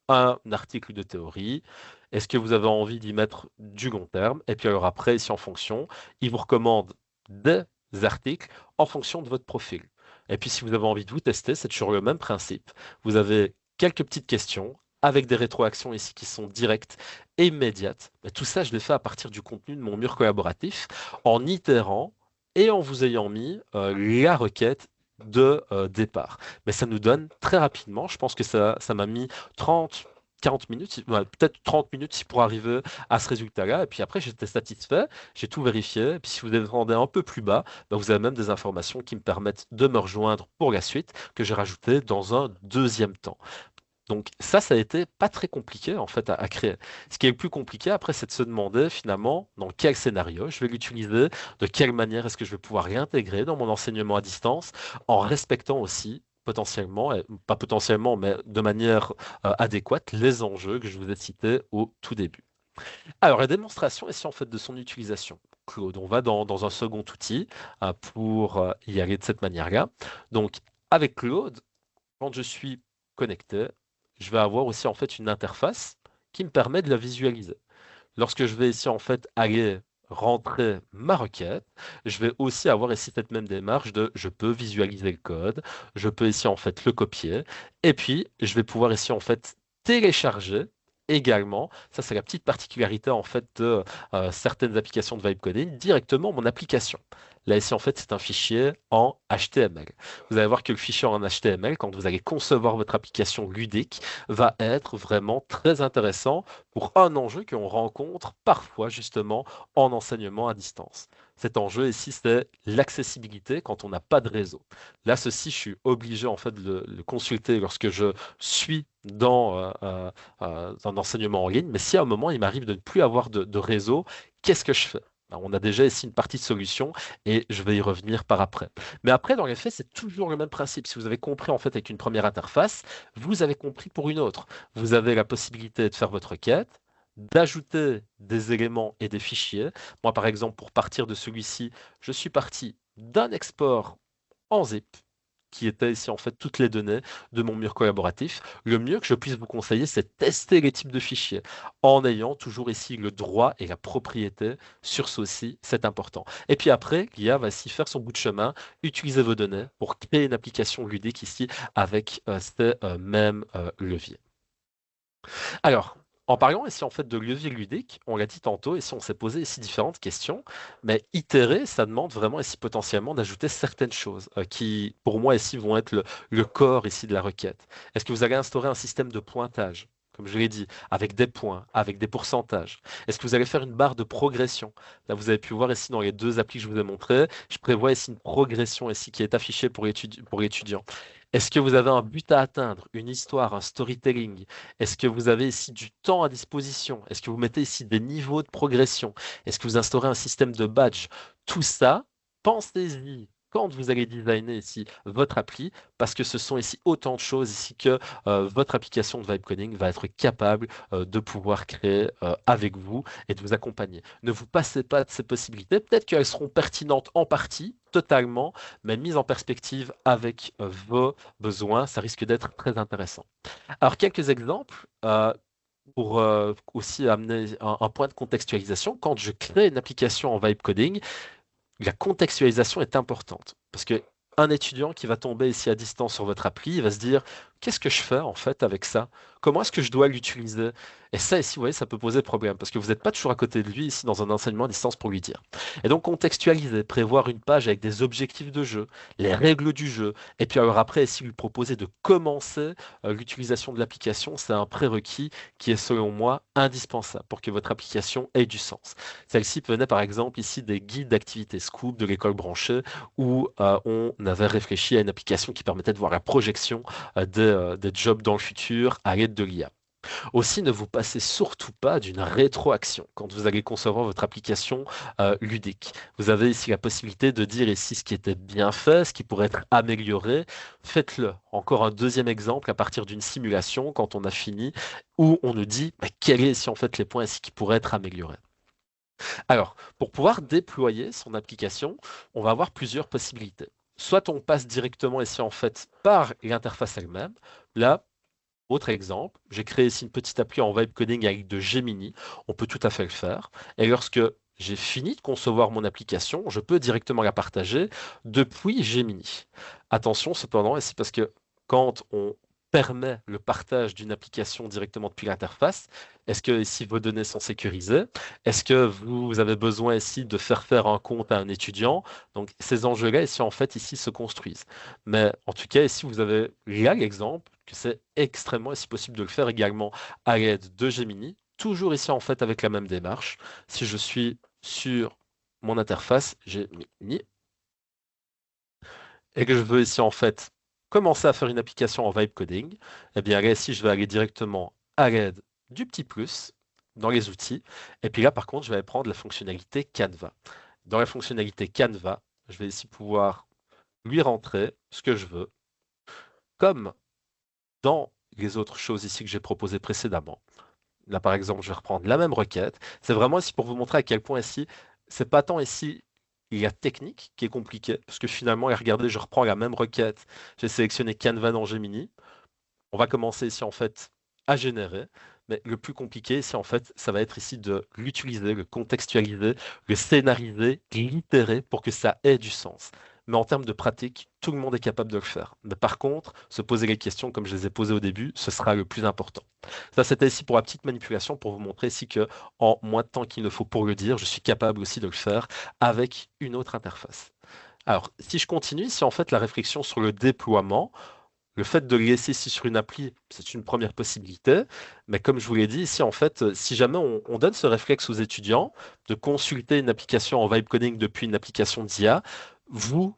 un article de théorie? Est-ce que vous avez envie d'y mettre du long terme? Et puis alors après, ici en fonction, il vous recommande des articles en fonction de votre profil. Et puis, si vous avez envie de vous tester, c'est toujours le même principe. Vous avez quelques petites questions avec des rétroactions ici qui sont directes et immédiates. Mais tout ça, je l'ai fait à partir du contenu de mon mur collaboratif en itérant et en vous ayant mis la requête de départ. Mais ça nous donne très rapidement, je pense que ça m'a mis 30, 40 minutes, ouais, peut-être 30 minutes pour arriver à ce résultat-là. Et puis après, j'étais satisfait, j'ai tout vérifié. Et puis si vous descendez un peu plus bas, ben, vous avez même des informations qui me permettent de me rejoindre pour la suite, que j'ai rajouté dans un deuxième temps. Donc ça a été pas très compliqué en fait à créer. Ce qui est le plus compliqué après, c'est de se demander finalement dans quel scénario je vais l'utiliser, de quelle manière est-ce que je vais pouvoir réintégrer dans mon enseignement à distance, en respectant aussi potentiellement, et pas potentiellement, mais de manière adéquate, les enjeux que je vous ai cités au tout début. Alors la démonstration ici en fait de son utilisation. Claude, on va dans un second outil pour y aller de cette manière-là. Donc avec Claude, quand je suis connecté, je vais avoir aussi en fait une interface qui me permet de la visualiser. Lorsque je vais ici en fait aller rentrer ma requête, je vais aussi avoir ici cette même démarche de je peux visualiser le code, je peux ici en fait le copier, et puis je vais pouvoir ici en fait télécharger également, ça c'est la petite particularité en fait de certaines applications de vibe coding, directement mon application. Là, ici, en fait, c'est un fichier en HTML. Vous allez voir que le fichier en HTML, quand vous allez concevoir votre application ludique, va être vraiment très intéressant pour un enjeu qu'on rencontre parfois, justement, en enseignement à distance. Cet enjeu ici, c'est l'accessibilité quand on n'a pas de réseau. Là, ceci, je suis obligé en fait de le consulter lorsque je suis dans un enseignement en ligne. Mais si à un moment, il m'arrive de ne plus avoir de réseau, qu'est-ce que je fais? Ben, on a déjà ici une partie de solution et je vais y revenir par après. Mais après, dans les faits, c'est toujours le même principe. Si vous avez compris en fait avec une première interface, vous avez compris pour une autre. Vous avez la possibilité de faire votre requête, d'ajouter des éléments et des fichiers. Moi, par exemple, pour partir de celui-ci, je suis parti d'un export en zip qui était ici en fait toutes les données de mon mur collaboratif. Le mieux que je puisse vous conseiller, c'est de tester les types de fichiers en ayant toujours ici le droit et la propriété sur ceci, c'est important. Et puis après, l'IA va ici faire son bout de chemin, utiliser vos données pour créer une application ludique ici avec ces mêmes leviers. Alors, en parlant ici en fait de levier ludique, on l'a dit tantôt, ici on s'est posé ici différentes questions, mais itérer, ça demande vraiment ici potentiellement d'ajouter certaines choses qui, pour moi ici, vont être le corps ici de la requête. Est-ce que vous allez instaurer un système de pointage, comme je l'ai dit, avec des points, avec des pourcentages? Est-ce que vous allez faire une barre de progression? Là, vous avez pu voir ici dans les deux applis que je vous ai montrées, je prévois ici une progression ici qui est affichée pour l'étudiant. Est-ce que vous avez un but à atteindre, une histoire, un storytelling? Est-ce que vous avez ici du temps à disposition? Est-ce que vous mettez ici des niveaux de progression? Est-ce que vous instaurez un système de badge? Tout ça, pensez-y quand vous allez designer ici votre appli, parce que ce sont ici autant de choses ici que votre application de vibe coding va être capable de pouvoir créer avec vous et de vous accompagner. Ne vous passez pas de ces possibilités. Peut-être qu'elles seront pertinentes en partie, totalement, mais mises en perspective avec vos besoins, ça risque d'être très intéressant. Alors, quelques exemples pour aussi amener un point de contextualisation. Quand je crée une application en vibe coding, la contextualisation est importante parce que un étudiant qui va tomber ici à distance sur votre appli, il va se dire qu'est-ce que je fais en fait avec ça? Comment est-ce que je dois l'utiliser? Et ça ici, vous voyez, ça peut poser problème parce que vous n'êtes pas toujours à côté de lui ici dans un enseignement à distance pour lui dire. Et donc contextualiser, prévoir une page avec des objectifs de jeu, les règles du jeu, et puis alors après, ici lui proposer de commencer l'utilisation de l'application, c'est un prérequis qui est selon moi indispensable pour que votre application ait du sens. Celle-ci venait par exemple ici des guides d'activités Scoop de l'école branchée où on avait réfléchi à une application qui permettait de voir la projection des jobs dans le futur à l'aide de l'IA. Aussi, ne vous passez surtout pas d'une rétroaction quand vous allez concevoir votre application ludique. Vous avez ici la possibilité de dire ici ce qui était bien fait, ce qui pourrait être amélioré. Faites-le. Encore un deuxième exemple à partir d'une simulation quand on a fini, où on nous dit bah, quels sont ici en fait les points ici qui pourraient être améliorés. Alors, pour pouvoir déployer son application, on va avoir plusieurs possibilités. Soit on passe directement ici en fait par l'interface elle-même. Là, autre exemple, j'ai créé ici une petite appli en web coding avec de Gemini. On peut tout à fait le faire. Et lorsque j'ai fini de concevoir mon application, je peux directement la partager depuis Gemini. Attention cependant, et c'est parce que quand on permet le partage d'une application directement depuis l'interface, est-ce que ici vos données sont sécurisées? Est-ce que vous avez besoin ici de faire un compte à un étudiant? Donc ces enjeux-là ici en fait ici se construisent. Mais en tout cas ici vous avez là l'exemple que c'est extrêmement ici possible de le faire également à l'aide de Gemini, toujours ici en fait avec la même démarche. Si je suis sur mon interface Gemini et que je veux ici en fait commencer à faire une application en vibe coding, eh bien là ici je vais aller directement à l'aide du petit plus dans les outils. Et puis là par contre je vais prendre la fonctionnalité Canva. Dans la fonctionnalité Canva, je vais ici pouvoir lui rentrer ce que je veux, comme dans les autres choses ici que j'ai proposées précédemment. Là, par exemple, je vais reprendre la même requête. C'est vraiment ici pour vous montrer à quel point ici, c'est pas tant ici la technique qui est compliquée, parce que finalement, et regardez, je reprends la même requête. J'ai sélectionné Canva dans Gemini. On va commencer ici en fait à générer. Mais le plus compliqué ici en fait, ça va être ici de l'utiliser, le contextualiser, le scénariser, l'itérer pour que ça ait du sens. Mais en termes de pratique, tout le monde est capable de le faire. Mais par contre, se poser les questions comme je les ai posées au début, ce sera le plus important. Ça, c'était ici pour la petite manipulation, pour vous montrer ici que en moins de temps qu'il ne faut pour le dire, je suis capable aussi de le faire avec une autre interface. Alors, si je continue, c'est en fait la réflexion sur le déploiement. Le fait de le laisser ici sur une appli, c'est une première possibilité. Mais comme je vous l'ai dit ici, en fait, si jamais on donne ce réflexe aux étudiants de consulter une application en vibe coding depuis une application d'IA, vous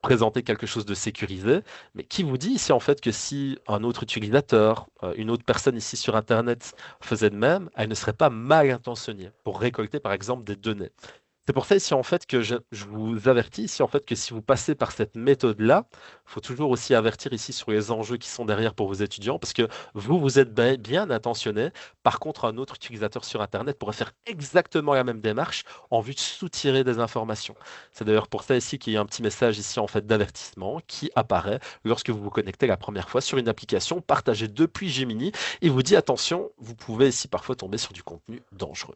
présentez quelque chose de sécurisé. Mais qui vous dit ici, en fait, que si un autre utilisateur, une autre personne ici sur Internet faisait de même, elle ne serait pas mal intentionnée pour récolter, par exemple, des données. C'est pour ça ici en fait que je vous avertis ici en fait que si vous passez par cette méthode-là, il faut toujours aussi avertir ici sur les enjeux qui sont derrière pour vos étudiants parce que vous êtes bien intentionné. Par contre, un autre utilisateur sur Internet pourrait faire exactement la même démarche en vue de soutirer des informations. C'est d'ailleurs pour ça ici qu'il y a un petit message ici en fait d'avertissement qui apparaît lorsque vous vous connectez la première fois sur une application partagée depuis Gemini et vous dit attention, vous pouvez ici parfois tomber sur du contenu dangereux.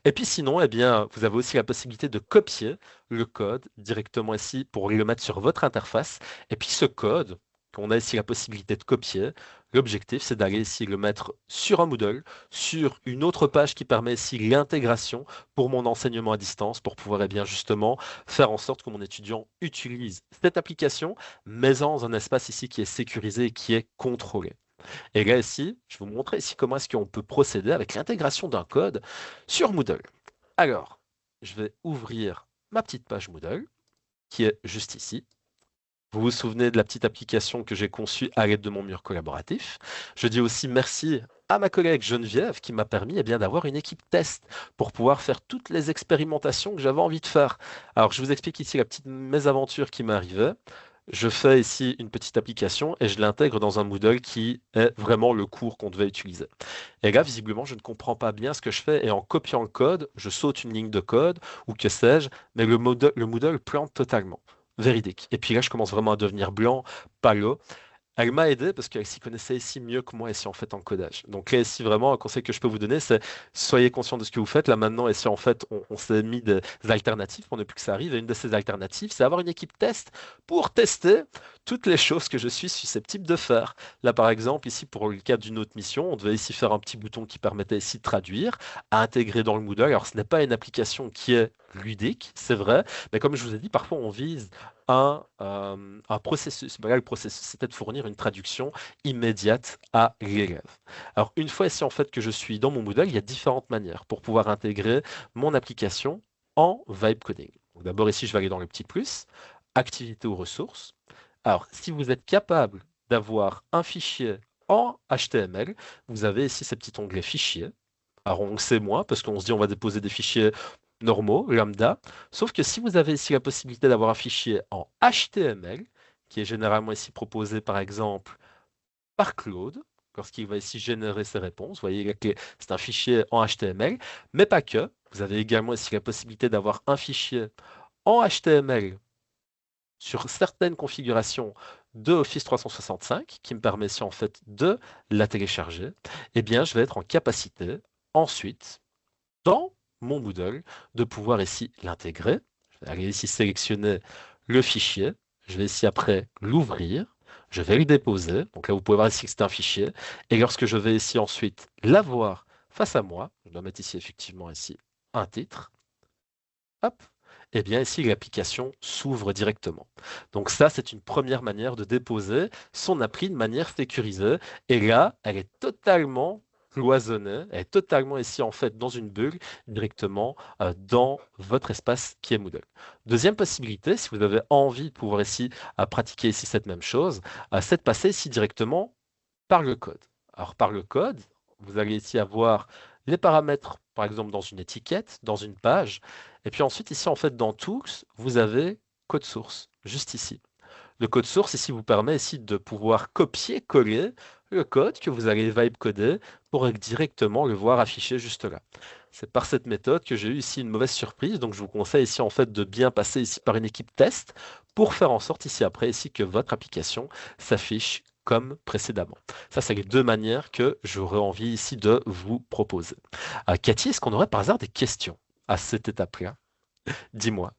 Et puis sinon, eh bien, vous avez aussi la possibilité de copier le code directement ici pour le mettre sur votre interface. Et puis ce code, qu'on a ici la possibilité de copier, l'objectif c'est d'aller ici le mettre sur un Moodle, sur une autre page qui permet ici l'intégration pour mon enseignement à distance, pour pouvoir bien justement faire en sorte que mon étudiant utilise cette application, mais dans un espace ici qui est sécurisé et qui est contrôlé. Et là, ici, je vais vous montrer ici comment est-ce qu'on peut procéder avec l'intégration d'un code sur Moodle. Alors, je vais ouvrir ma petite page Moodle, qui est juste ici. Vous vous souvenez de la petite application que j'ai conçue à l'aide de mon mur collaboratif. Je dis aussi merci à ma collègue Geneviève qui m'a permis d'avoir une équipe test pour pouvoir faire toutes les expérimentations que j'avais envie de faire. Alors, je vous explique ici la petite mésaventure qui m'est arrivée. Je fais ici une petite application et je l'intègre dans un Moodle qui est vraiment le cours qu'on devait utiliser. Et là, visiblement, je ne comprends pas bien ce que je fais et en copiant le code, je saute une ligne de code ou que sais-je, mais le Moodle plante totalement. Véridique. Et puis là, je commence vraiment à devenir blanc, palo. Elle m'a aidé parce qu'elle s'y connaissait ici mieux que moi ici en fait en codage. Donc là ici vraiment un conseil que je peux vous donner c'est soyez conscient de ce que vous faites. Là maintenant ici en fait on s'est mis des alternatives pour ne plus que ça arrive et une de ces alternatives c'est avoir une équipe test pour tester toutes les choses que je suis susceptible de faire. Là par exemple ici pour le cas d'une autre mission on devait ici faire un petit bouton qui permettait ici de traduire, à intégrer dans le Moodle. Alors ce n'est pas une application qui est ludique, c'est vrai, mais comme je vous ai dit, parfois on vise un processus. Ben là, le processus, c'était de fournir une traduction immédiate à l'élève. Alors, une fois ici, en fait, que je suis dans mon Moodle, il y a différentes manières pour pouvoir intégrer mon application en vibe coding. Donc, d'abord, ici, je vais aller dans le petit plus, activité ou ressources. Alors, si vous êtes capable d'avoir un fichier en HTML, vous avez ici ce petit onglet fichier. Alors, on le sait moins parce qu'on se dit on va déposer des fichiers normaux, lambda. Sauf que si vous avez ici la possibilité d'avoir un fichier en HTML, qui est généralement ici proposé par exemple par Claude, lorsqu'il va ici générer ses réponses, vous voyez que c'est un fichier en HTML, mais pas que. Vous avez également ici la possibilité d'avoir un fichier en HTML sur certaines configurations de Office 365, qui me permet ici en fait de la télécharger. Eh bien, je vais être en capacité ensuite dans mon Moodle de pouvoir ici l'intégrer. Je vais aller ici sélectionner le fichier. Je vais ici après l'ouvrir. Je vais le déposer. Donc là, vous pouvez voir ici que c'est un fichier. Et lorsque je vais ici ensuite l'avoir face à moi, je dois mettre ici effectivement ici un titre. Hop. Et bien ici, l'application s'ouvre directement. Donc ça, c'est une première manière de déposer son appli de manière sécurisée. Et là, elle est totalement cloisonnée, elle est totalement ici en fait dans une bulle directement dans votre espace qui est Moodle. Deuxième possibilité, si vous avez envie de pouvoir ici pratiquer ici cette même chose, c'est de passer ici directement par le code. Alors par le code, vous allez ici avoir les paramètres, par exemple dans une étiquette, dans une page, et puis ensuite ici en fait dans Tools, vous avez code source, juste ici. Le code source ici vous permet ici de pouvoir copier-coller le code que vous allez vibe coder pour directement le voir affiché juste là. C'est par cette méthode que j'ai eu ici une mauvaise surprise, donc je vous conseille ici en fait de bien passer ici par une équipe test pour faire en sorte ici après ici que votre application s'affiche comme précédemment. Ça, c'est les deux manières que j'aurais envie ici de vous proposer. Cathy, est-ce qu'on aurait par hasard des questions à cette étape-là? Dis-moi.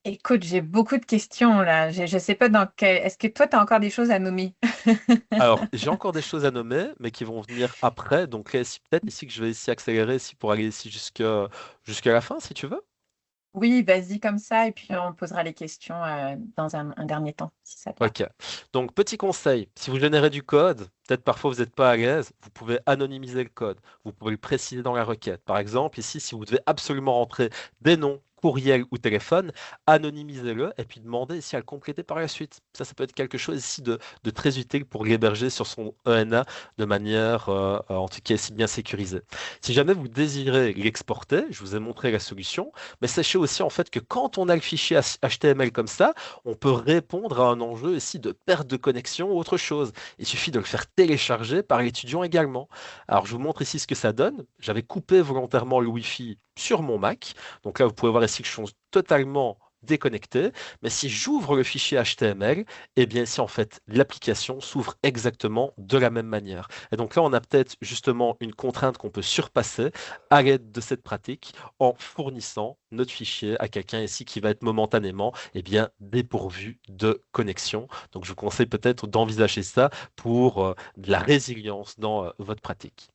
Écoute, j'ai beaucoup de questions là. Je ne sais pas dans quel. Est-ce que toi, tu as encore des choses à nommer? Alors, j'ai encore des choses à nommer, mais qui vont venir après. Donc, là, peut-être ici que je vais ici accélérer ici pour aller ici jusqu'à la fin, si tu veux. Oui, vas-y comme ça, et puis on posera les questions dans un dernier temps, si ça te va. Ok. Donc, petit conseil, si vous générez du code, peut-être parfois vous n'êtes pas à l'aise, vous pouvez anonymiser le code. Vous pouvez le préciser dans la requête. Par exemple, ici, si vous devez absolument rentrer des noms, courriel ou téléphone, anonymisez-le et puis demandez ici à le compléter par la suite. Ça peut être quelque chose ici de très utile pour l'héberger sur son ENA de manière, en tout cas, ici bien sécurisée. Si jamais vous désirez l'exporter, je vous ai montré la solution, mais sachez aussi en fait que quand on a le fichier HTML comme ça, on peut répondre à un enjeu ici de perte de connexion ou autre chose. Il suffit de le faire télécharger par l'étudiant également. Alors, je vous montre ici ce que ça donne. J'avais coupé volontairement le Wi-Fi sur mon Mac. Donc là, vous pouvez voir ici que je suis totalement déconnecté. Mais si j'ouvre le fichier HTML, eh bien ici, en fait, l'application s'ouvre exactement de la même manière. Et donc là, on a peut-être justement une contrainte qu'on peut surpasser à l'aide de cette pratique en fournissant notre fichier à quelqu'un ici qui va être momentanément bien, dépourvu de connexion. Donc, je vous conseille peut-être d'envisager ça pour de la résilience dans votre pratique.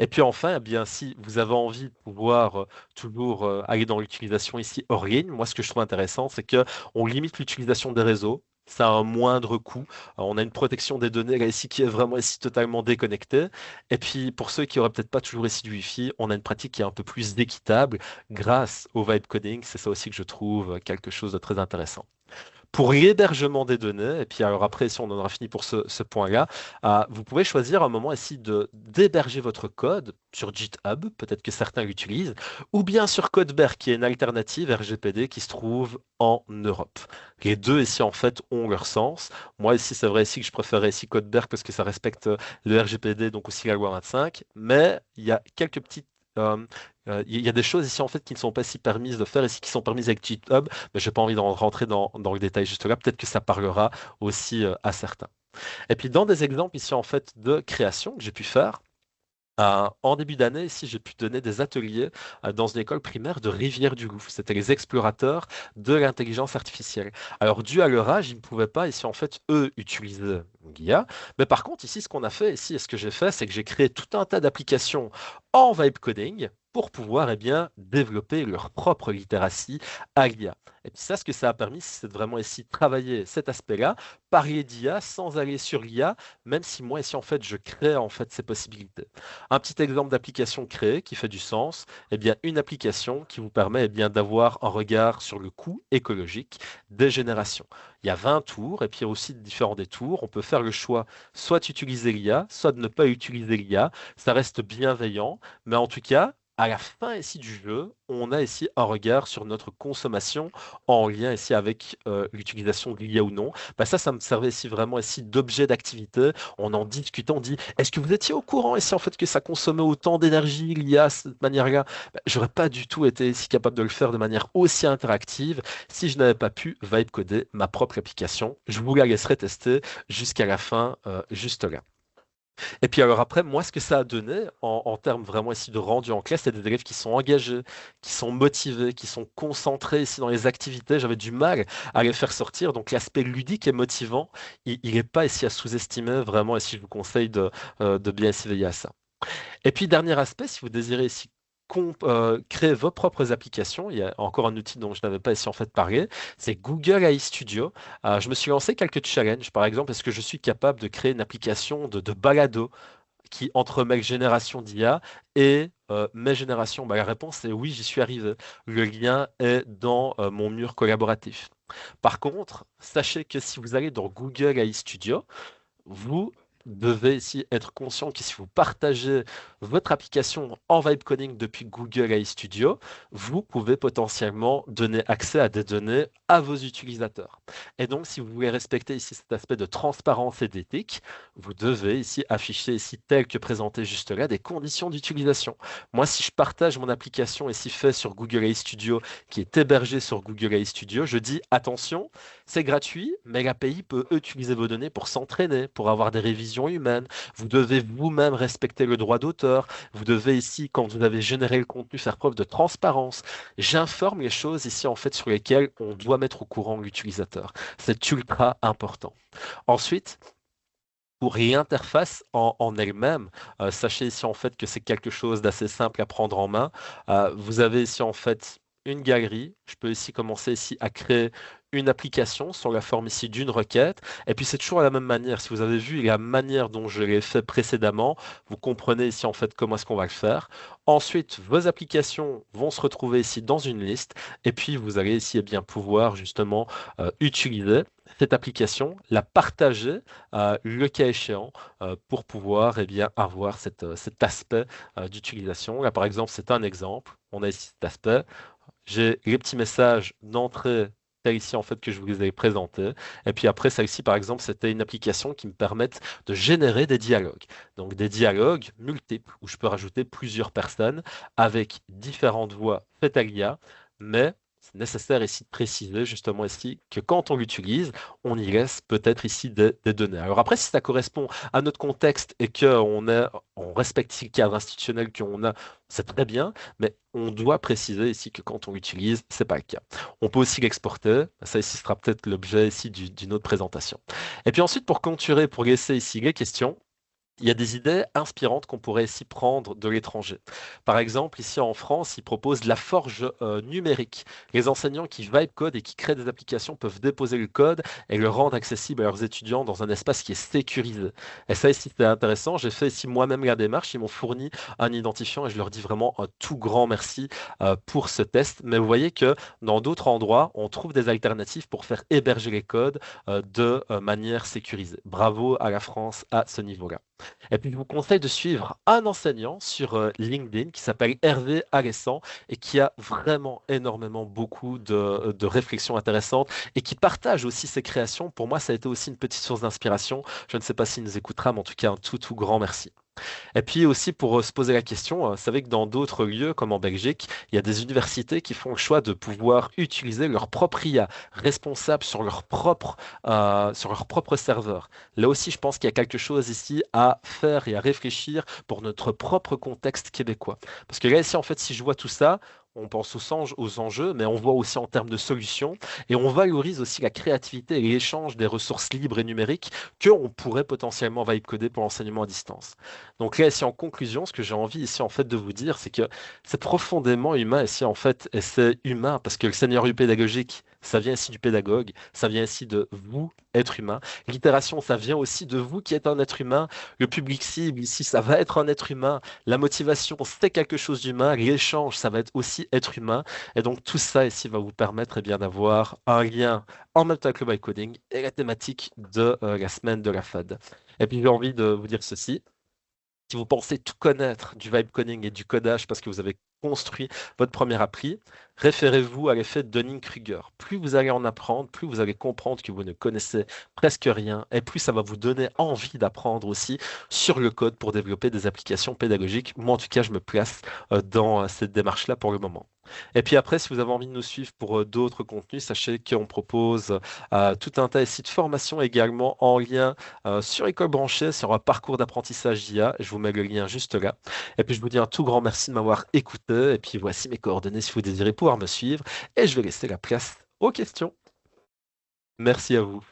Et puis enfin, bien, si vous avez envie de pouvoir toujours aller dans l'utilisation ici hors ligne, moi, ce que je trouve intéressant, c'est que on limite l'utilisation des réseaux. Ça a un moindre coût. On a une protection des données là, ici qui est vraiment ici totalement déconnectée. Et puis pour ceux qui auraient peut-être pas toujours ici du Wi-Fi, on a une pratique qui est un peu plus équitable grâce au vibe coding. C'est ça aussi que je trouve quelque chose de très intéressant. Pour l'hébergement des données, et puis alors après, si on en aura fini pour ce point-là, vous pouvez choisir un moment ici d'héberger votre code sur GitHub, peut-être que certains l'utilisent, ou bien sur Codeberg, qui est une alternative RGPD qui se trouve en Europe. Les deux ici, en fait, ont leur sens. Moi, ici, c'est vrai ici que je préférais ici Codeberg parce que ça respecte le RGPD, donc aussi la loi 25, mais il y a quelques petites euh, il y a des choses ici en fait qui ne sont pas si permises de faire ici qui sont permises avec GitHub, mais j'ai pas envie d'en rentrer dans le détail juste là. Peut-être que ça parlera aussi à certains. Et puis dans des exemples ici en fait de création que j'ai pu faire, en début d'année, ici, j'ai pu donner des ateliers dans une école primaire de Rivière-du-Loup. C'était les explorateurs de l'intelligence artificielle. Alors, dû à leur âge, ils ne pouvaient pas, ici, en fait, eux, utiliser l'IA. Mais par contre, ici, ce qu'on a fait, ici, et ce que j'ai fait, c'est que j'ai créé tout un tas d'applications en vibe coding pour pouvoir, développer leur propre littératie à l'IA. Et puis ça, ce que ça a permis, c'est de vraiment ici travailler cet aspect-là, parler d'IA sans aller sur l'IA, même si moi, ici, en fait, je crée, en fait, ces possibilités. Un petit exemple d'application créée qui fait du sens, une application qui vous permet d'avoir un regard sur le coût écologique des générations. Il y a 20 tours et puis il y a aussi différents détours. On peut faire le choix soit d'utiliser l'IA, soit de ne pas utiliser l'IA. Ça reste bienveillant, mais en tout cas, à la fin ici du jeu, on a ici un regard sur notre consommation en lien ici avec l'utilisation de l'IA ou non. Ça me servait ici vraiment ici d'objet d'activité. On en discutait, on dit, est-ce que vous étiez au courant ici en fait que ça consommait autant d'énergie l'IA de cette manière-là? J'aurais pas du tout été si capable de le faire de manière aussi interactive si je n'avais pas pu vibe coder ma propre application. Je vous la laisserai tester jusqu'à la fin, juste là. Et puis alors après, moi, ce que ça a donné en termes vraiment ici de rendu en classe, c'est des élèves qui sont engagés, qui sont motivés, qui sont concentrés ici dans les activités. J'avais du mal à les faire sortir. Donc l'aspect ludique et motivant, il n'est pas ici à sous-estimer vraiment. Et si je vous conseille de bien s'y veiller à ça. Et puis, dernier aspect, si vous désirez ici créer vos propres applications, il y a encore un outil dont je n'avais pas ici en fait parlé, c'est Google AI Studio. Je me suis lancé quelques challenges. Par exemple, est-ce que je suis capable de créer une application de balado qui entremêle génération d'IA et mes générations? La réponse est oui, j'y suis arrivé. Le lien est dans mon mur collaboratif. Par contre, sachez que si vous allez dans Google AI Studio, vous devez ici être conscient que si vous partagez votre application en vibe coding depuis Google AI Studio, vous pouvez potentiellement donner accès à des données à vos utilisateurs. Et donc, si vous voulez respecter ici cet aspect de transparence et d'éthique, vous devez ici afficher ici tel que présenté juste là des conditions d'utilisation. Moi, si je partage mon application ici fait sur Google AI Studio, qui est hébergée sur Google AI Studio, je dis attention, c'est gratuit, mais l'API peut utiliser vos données pour s'entraîner, pour avoir des révisions humaines. Vous devez vous-même respecter le droit d'auteur. Vous devez ici, quand vous avez généré le contenu, faire preuve de transparence. J'informe les choses ici en fait sur lesquelles on doit mettre au courant l'utilisateur. C'est ultra important. Ensuite, pour l'interface en elle-même, sachez ici en fait que c'est quelque chose d'assez simple à prendre en main. Vous avez ici en fait une galerie. Je peux ici commencer ici à créer une application sur la forme ici d'une requête. Et puis c'est toujours à la même manière. Si vous avez vu la manière dont je l'ai fait précédemment, vous comprenez ici en fait comment est-ce qu'on va le faire. Ensuite, vos applications vont se retrouver ici dans une liste. Et puis vous allez ici eh bien pouvoir justement utiliser cette application, la partager le cas échéant pour pouvoir eh bien, avoir cet aspect d'utilisation. Là, par exemple, c'est un exemple. On a ici cet aspect. J'ai les petits messages d'entrée, tel ici en fait que je vous ai présenté. Et puis après, celle-ci, par exemple, c'était une application qui me permet de générer des dialogues. Donc des dialogues multiples où je peux rajouter plusieurs personnes avec différentes voix faites à l'IA, mais c'est nécessaire ici de préciser justement ici que quand on l'utilise, on y laisse peut-être ici des données. Alors après, si ça correspond à notre contexte et on respecte ici le cadre institutionnel qu'on a, c'est très bien, mais on doit préciser ici que quand on l'utilise, c'est pas le cas. On peut aussi l'exporter. Ça ici sera peut-être l'objet ici d'une autre présentation. Et puis ensuite, pour clôturer, pour laisser ici les questions, il y a des idées inspirantes qu'on pourrait ici prendre de l'étranger. Par exemple, ici en France, ils proposent la forge numérique. Les enseignants qui vibe code et qui créent des applications peuvent déposer le code et le rendre accessible à leurs étudiants dans un espace qui est sécurisé. Et ça ici, c'est intéressant. J'ai fait ici moi-même la démarche. Ils m'ont fourni un identifiant et je leur dis vraiment un tout grand merci pour ce test. Mais vous voyez que dans d'autres endroits, on trouve des alternatives pour faire héberger les codes de manière sécurisée. Bravo à la France à ce niveau-là. Et puis, je vous conseille de suivre un enseignant sur LinkedIn qui s'appelle Hervé Alessand et qui a vraiment énormément beaucoup de réflexions intéressantes et qui partage aussi ses créations. Pour moi, ça a été aussi une petite source d'inspiration. Je ne sais pas s'il nous écoutera, mais en tout cas, un tout grand merci. Et puis aussi pour se poser la question, vous savez que dans d'autres lieux, comme en Belgique, il y a des universités qui font le choix de pouvoir utiliser leur propre IA responsable sur leur propre serveur. Là aussi, je pense qu'il y a quelque chose ici à faire et à réfléchir pour notre propre contexte québécois. Parce que là, ici, en fait, si je vois tout ça, on pense aux enjeux, mais on voit aussi en termes de solutions et on valorise aussi la créativité et l'échange des ressources libres et numériques qu'on pourrait potentiellement vibe coder pour l'enseignement à distance. Donc là, ici en conclusion, ce que j'ai envie ici en fait de vous dire, c'est que c'est profondément humain ici en fait, et c'est humain parce que le scénario pédagogique, ça vient ici du pédagogue, ça vient ici de vous, être humain. L'itération, ça vient aussi de vous qui êtes un être humain. Le public cible ici, ça va être un être humain. La motivation, c'est quelque chose d'humain. L'échange, ça va être aussi être humain. Et donc tout ça ici va vous permettre eh bien d'avoir un lien en même temps avec le bytecoding et la thématique de la semaine de la FAD. Et puis j'ai envie de vous dire ceci. Si vous pensez tout connaître du vibe coding et du codage parce que vous avez construit votre premier appli, référez-vous à l'effet Dunning-Kruger. Plus vous allez en apprendre, plus vous allez comprendre que vous ne connaissez presque rien et plus ça va vous donner envie d'apprendre aussi sur le code pour développer des applications pédagogiques. Moi, en tout cas, je me place dans cette démarche-là pour le moment. Et puis après, si vous avez envie de nous suivre pour d'autres contenus, sachez qu'on propose tout un tas ici de formations également en lien sur École branchée, sur un parcours d'apprentissage d'IA. Je vous mets le lien juste là. Et puis je vous dis un tout grand merci de m'avoir écouté. Et puis voici mes coordonnées si vous désirez pouvoir me suivre. Et je vais laisser la place aux questions. Merci à vous.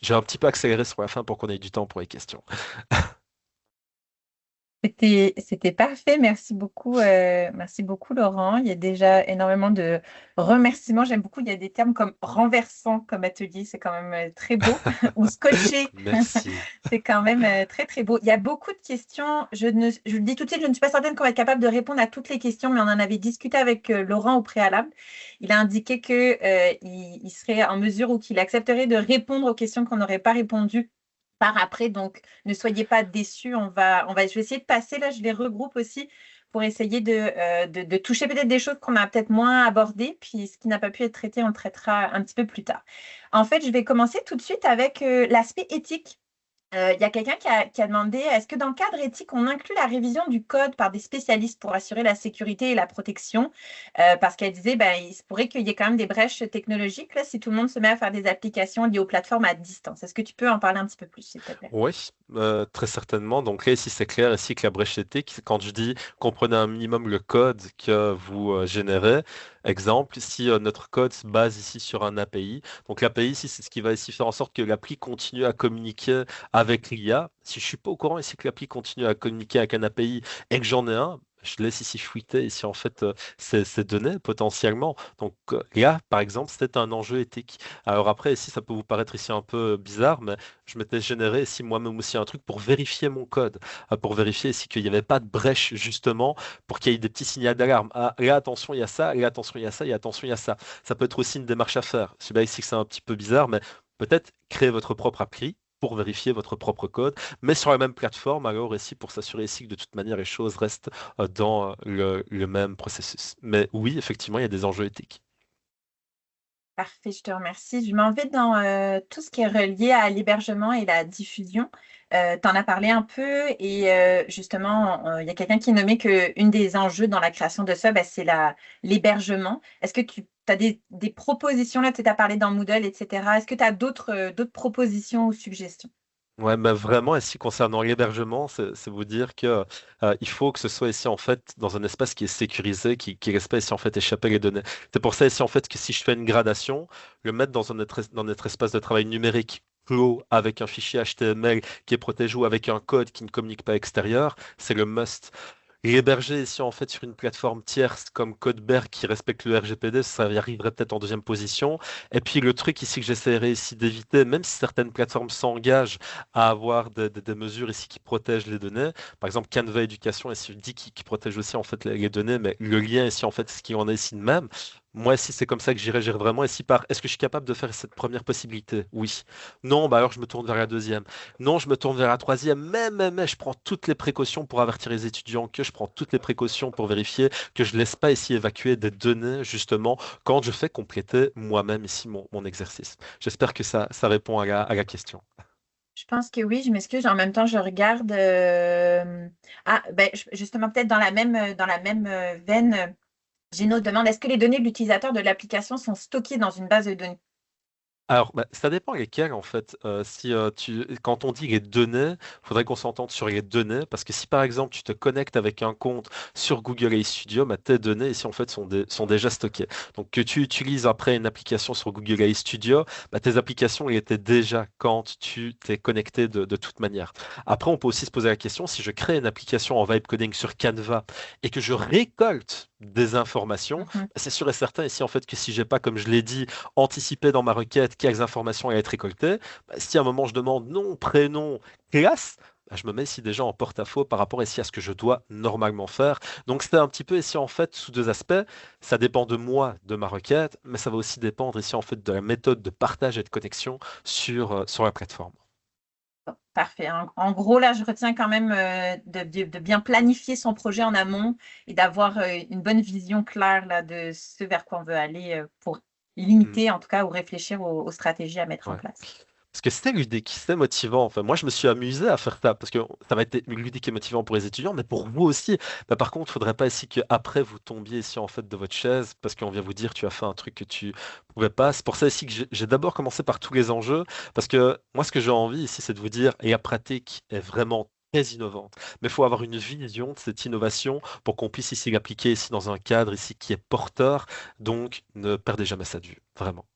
J'ai un petit peu accéléré sur la fin pour qu'on ait du temps pour les questions. C'était parfait. Merci beaucoup, Laurent. Il y a déjà énormément de remerciements. J'aime beaucoup. Il y a des termes comme renversant comme atelier. C'est quand même très beau. Ou scotché. Merci. C'est quand même très beau. Il y a beaucoup de questions. Je le dis tout de suite, je ne suis pas certaine qu'on va être capable de répondre à toutes les questions, mais on en avait discuté avec Laurent au préalable. Il a indiqué que il serait en mesure ou qu'il accepterait de répondre aux questions qu'on n'aurait pas répondu par après. Donc, ne soyez pas déçus. Je vais essayer de passer là, je les regroupe aussi pour essayer de toucher peut-être des choses qu'on a peut-être moins abordées. Puis ce qui n'a pas pu être traité, on le traitera un petit peu plus tard. En fait, je vais commencer tout de suite avec l'aspect éthique. Il y a quelqu'un qui a demandé, est-ce que dans le cadre éthique, on inclut la révision du code par des spécialistes pour assurer la sécurité et la protection? Parce qu'elle disait, ben, il se pourrait qu'il y ait quand même des brèches technologiques là, si tout le monde se met à faire des applications liées aux plateformes à distance. Est-ce que tu peux en parler un petit peu plus, s'il te plaît? Oui, très certainement. Donc là, ici, c'est clair, ici que la brèche éthique, quand je dis comprenez un minimum le code que vous générez, exemple, si notre code se base ici sur un API, donc l'API ici, c'est ce qui va ici faire en sorte que l'appli continue à communiquer avec l'IA. Si je suis pas au courant ici que l'appli continue à communiquer avec un API et que j'en ai un, je laisse ici fuiter ici en fait ces données potentiellement. Donc là, par exemple, c'était un enjeu éthique. Alors après, ici, ça peut vous paraître ici un peu bizarre, mais je m'étais généré ici moi-même aussi un truc pour vérifier mon code, pour vérifier ici qu'il n'y avait pas de brèche justement, pour qu'il y ait des petits signaux d'alarme. Ah, là, attention, il y a ça, là, attention, il y a ça, et attention, il y a ça. Ça peut être aussi une démarche à faire. Je sais pas ici que c'est un petit peu bizarre, mais peut-être créer votre propre appli pour vérifier votre propre code, mais sur la même plateforme, alors ici, pour s'assurer ici que de toute manière les choses restent dans le même processus. Mais oui, effectivement, il y a des enjeux éthiques. Parfait, je te remercie. Je m'en vais dans tout ce qui est relié à l'hébergement et la diffusion. Tu en as parlé un peu et justement, il y a quelqu'un qui nommait qu'une des enjeux dans la création de ça, ben, c'est l'hébergement. Est-ce que tu as des propositions, là, tu as parlé dans Moodle, etc. Est-ce que tu as d'autres propositions ou suggestions? Ouais, mais vraiment, ici, concernant l'hébergement, c'est vous dire que il faut que ce soit ici, en fait, dans un espace qui est sécurisé, qui laisse pas ici, en fait, échapper les données. C'est pour ça, ici, en fait, que si je fais une gradation, le mettre dans notre espace de travail numérique clos avec un fichier HTML qui est protégé ou avec un code qui ne communique pas extérieur, c'est le must. L'héberger ici en fait sur une plateforme tierce comme Codeberg qui respecte le RGPD, ça y arriverait peut-être en deuxième position. Et puis le truc ici que j'essaierai ici d'éviter, même si certaines plateformes s'engagent à avoir des mesures ici qui protègent les données, par exemple Canva Éducation ici je dis qui protège aussi en fait les données, mais le lien ici en fait ce qui en est ici de même. Moi, si c'est comme ça que j'irai vraiment ici par est-ce que je suis capable de faire cette première possibilité? Oui. Non, bah alors je me tourne vers la deuxième. Non, je me tourne vers la troisième, mais je prends toutes les précautions pour avertir les étudiants, que je prends toutes les précautions pour vérifier que je ne laisse pas ici évacuer des données, justement, quand je fais compléter moi-même ici mon exercice. J'espère que ça répond à la question. Je pense que oui, je m'excuse. En même temps, je regarde. Ah, ben, justement, peut-être dans la même veine, Gino demande, est-ce que les données de l'utilisateur de l'application sont stockées dans une base de données? Alors, bah, ça dépend lesquels en fait. Si quand on dit les données, il faudrait qu'on s'entende sur les données, parce que si par exemple tu te connectes avec un compte sur Google AI Studio, bah, tes données ici en fait sont déjà stockées. Donc que tu utilises après une application sur Google AI Studio, bah, tes applications elles étaient déjà quand tu t'es connecté de toute manière. Après, on peut aussi se poser la question, si je crée une application en vibe coding sur Canva et que je récolte des informations, Mhm. bah, c'est sûr et certain ici en fait que si j'ai pas, comme je l'ai dit, anticiper dans ma requête quelles informations allaient être récoltées. Bah, si à un moment je demande nom, prénom, classe, bah, je me mets ici déjà en porte-à-faux par rapport ici à ce que je dois normalement faire. Donc c'est un petit peu ici en fait sous deux aspects. Ça dépend de moi, de ma requête, mais ça va aussi dépendre ici en fait de la méthode de partage et de connexion sur la plateforme. Bon, parfait. En gros, là, je retiens quand même de bien planifier son projet en amont et d'avoir une bonne vision claire là, de ce vers quoi on veut aller pour Mm, limiter, en tout cas, ou réfléchir aux stratégies à mettre en ouais. place. Parce que c'était ludique, c'était motivant. Enfin, moi, je me suis amusé à faire ça parce que ça va être ludique et motivant pour les étudiants, mais pour vous aussi. Bah, par contre, il faudrait pas ici qu'après vous tombiez ici en fait de votre chaise parce qu'on vient vous dire tu as fait un truc que tu pouvais pas. C'est pour ça ici que j'ai d'abord commencé par tous les enjeux parce que moi, ce que j'ai envie ici, c'est de vous dire et la pratique est vraiment très innovante. Mais il faut avoir une vision de cette innovation pour qu'on puisse ici l'appliquer ici dans un cadre ici qui est porteur. Donc, ne perdez jamais ça de vue, vraiment.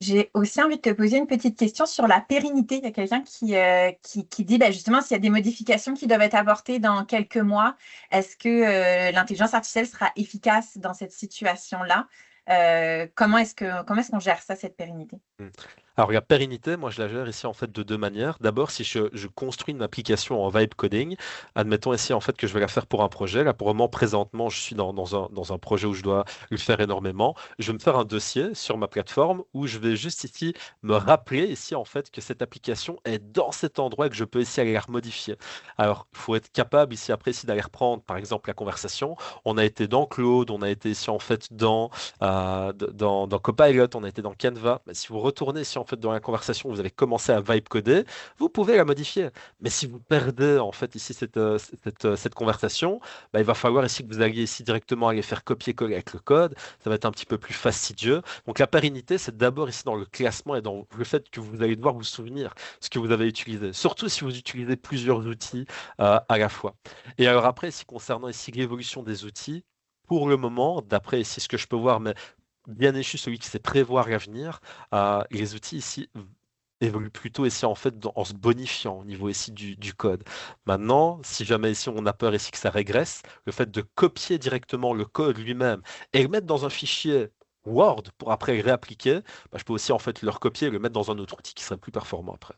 J'ai aussi envie de te poser une petite question sur la pérennité. Il y a quelqu'un qui dit, ben justement, s'il y a des modifications qui doivent être apportées dans quelques mois, est-ce que l'intelligence artificielle sera efficace dans cette situation-là? Comment est-ce qu'on gère ça, cette pérennité? Mm. Alors, la pérennité, moi, je la gère ici en fait de deux manières. D'abord, si je construis une application en vibe coding, admettons ici en fait que je vais la faire pour un projet. Là, pour le moment, présentement, je suis dans un projet où je dois le faire énormément. Je vais me faire un dossier sur ma plateforme où je vais juste ici me rappeler ici en fait que cette application est dans cet endroit et que je peux ici aller la remodifier. Alors, il faut être capable ici après ici d'aller reprendre, par exemple, la conversation. On a été dans Claude, on a été ici en fait dans Copilot, on a été dans Canva. Mais si vous retournez si en fait dans la conversation vous avez commencé à vibe coder, vous pouvez la modifier. Mais si vous perdez en fait ici cette conversation, bah, il va falloir ici que vous alliez ici directement aller faire copier-coller avec le code. Ça va être un petit peu plus fastidieux. Donc la pérennité, c'est d'abord ici dans le classement et dans le fait que vous allez devoir vous souvenir ce que vous avez utilisé. Surtout si vous utilisez plusieurs outils à la fois. Et alors après, ici concernant ici l'évolution des outils, pour le moment, d'après ici ce que je peux voir, mais bien échu celui qui sait prévoir l'avenir, les outils ici évolue plutôt ici en fait en se bonifiant au niveau ici du code. Maintenant, si jamais ici on a peur ici que ça régresse, le fait de copier directement le code lui-même et le mettre dans un fichier Word pour après le réappliquer, bah, je peux aussi en fait le recopier et le mettre dans un autre outil qui serait plus performant après.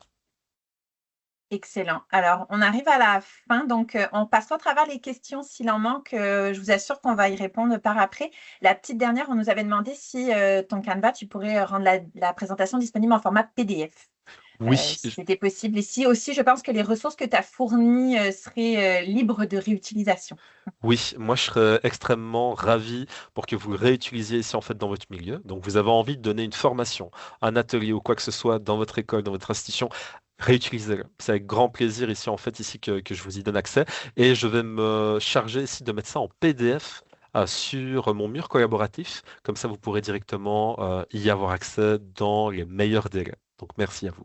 Excellent. Alors, on arrive à la fin, donc on passera à travers les questions s'il en manque. Je vous assure qu'on va y répondre par après. La petite dernière, on nous avait demandé si ton Canva, tu pourrais rendre la présentation disponible en format PDF, Oui, si c'était possible. Et si aussi, je pense que les ressources que tu as fournies seraient libres de réutilisation. oui, moi je serais extrêmement ravi pour que vous le réutilisiez ici en fait dans votre milieu. Donc vous avez envie de donner une formation, un atelier ou quoi que ce soit dans votre école, dans votre institution, réutilisez-le. C'est avec grand plaisir ici en fait ici que je vous y donne accès et je vais me charger ici de mettre ça en PDF sur mon mur collaboratif. Comme ça vous pourrez directement y avoir accès dans les meilleurs délais. Donc merci à vous.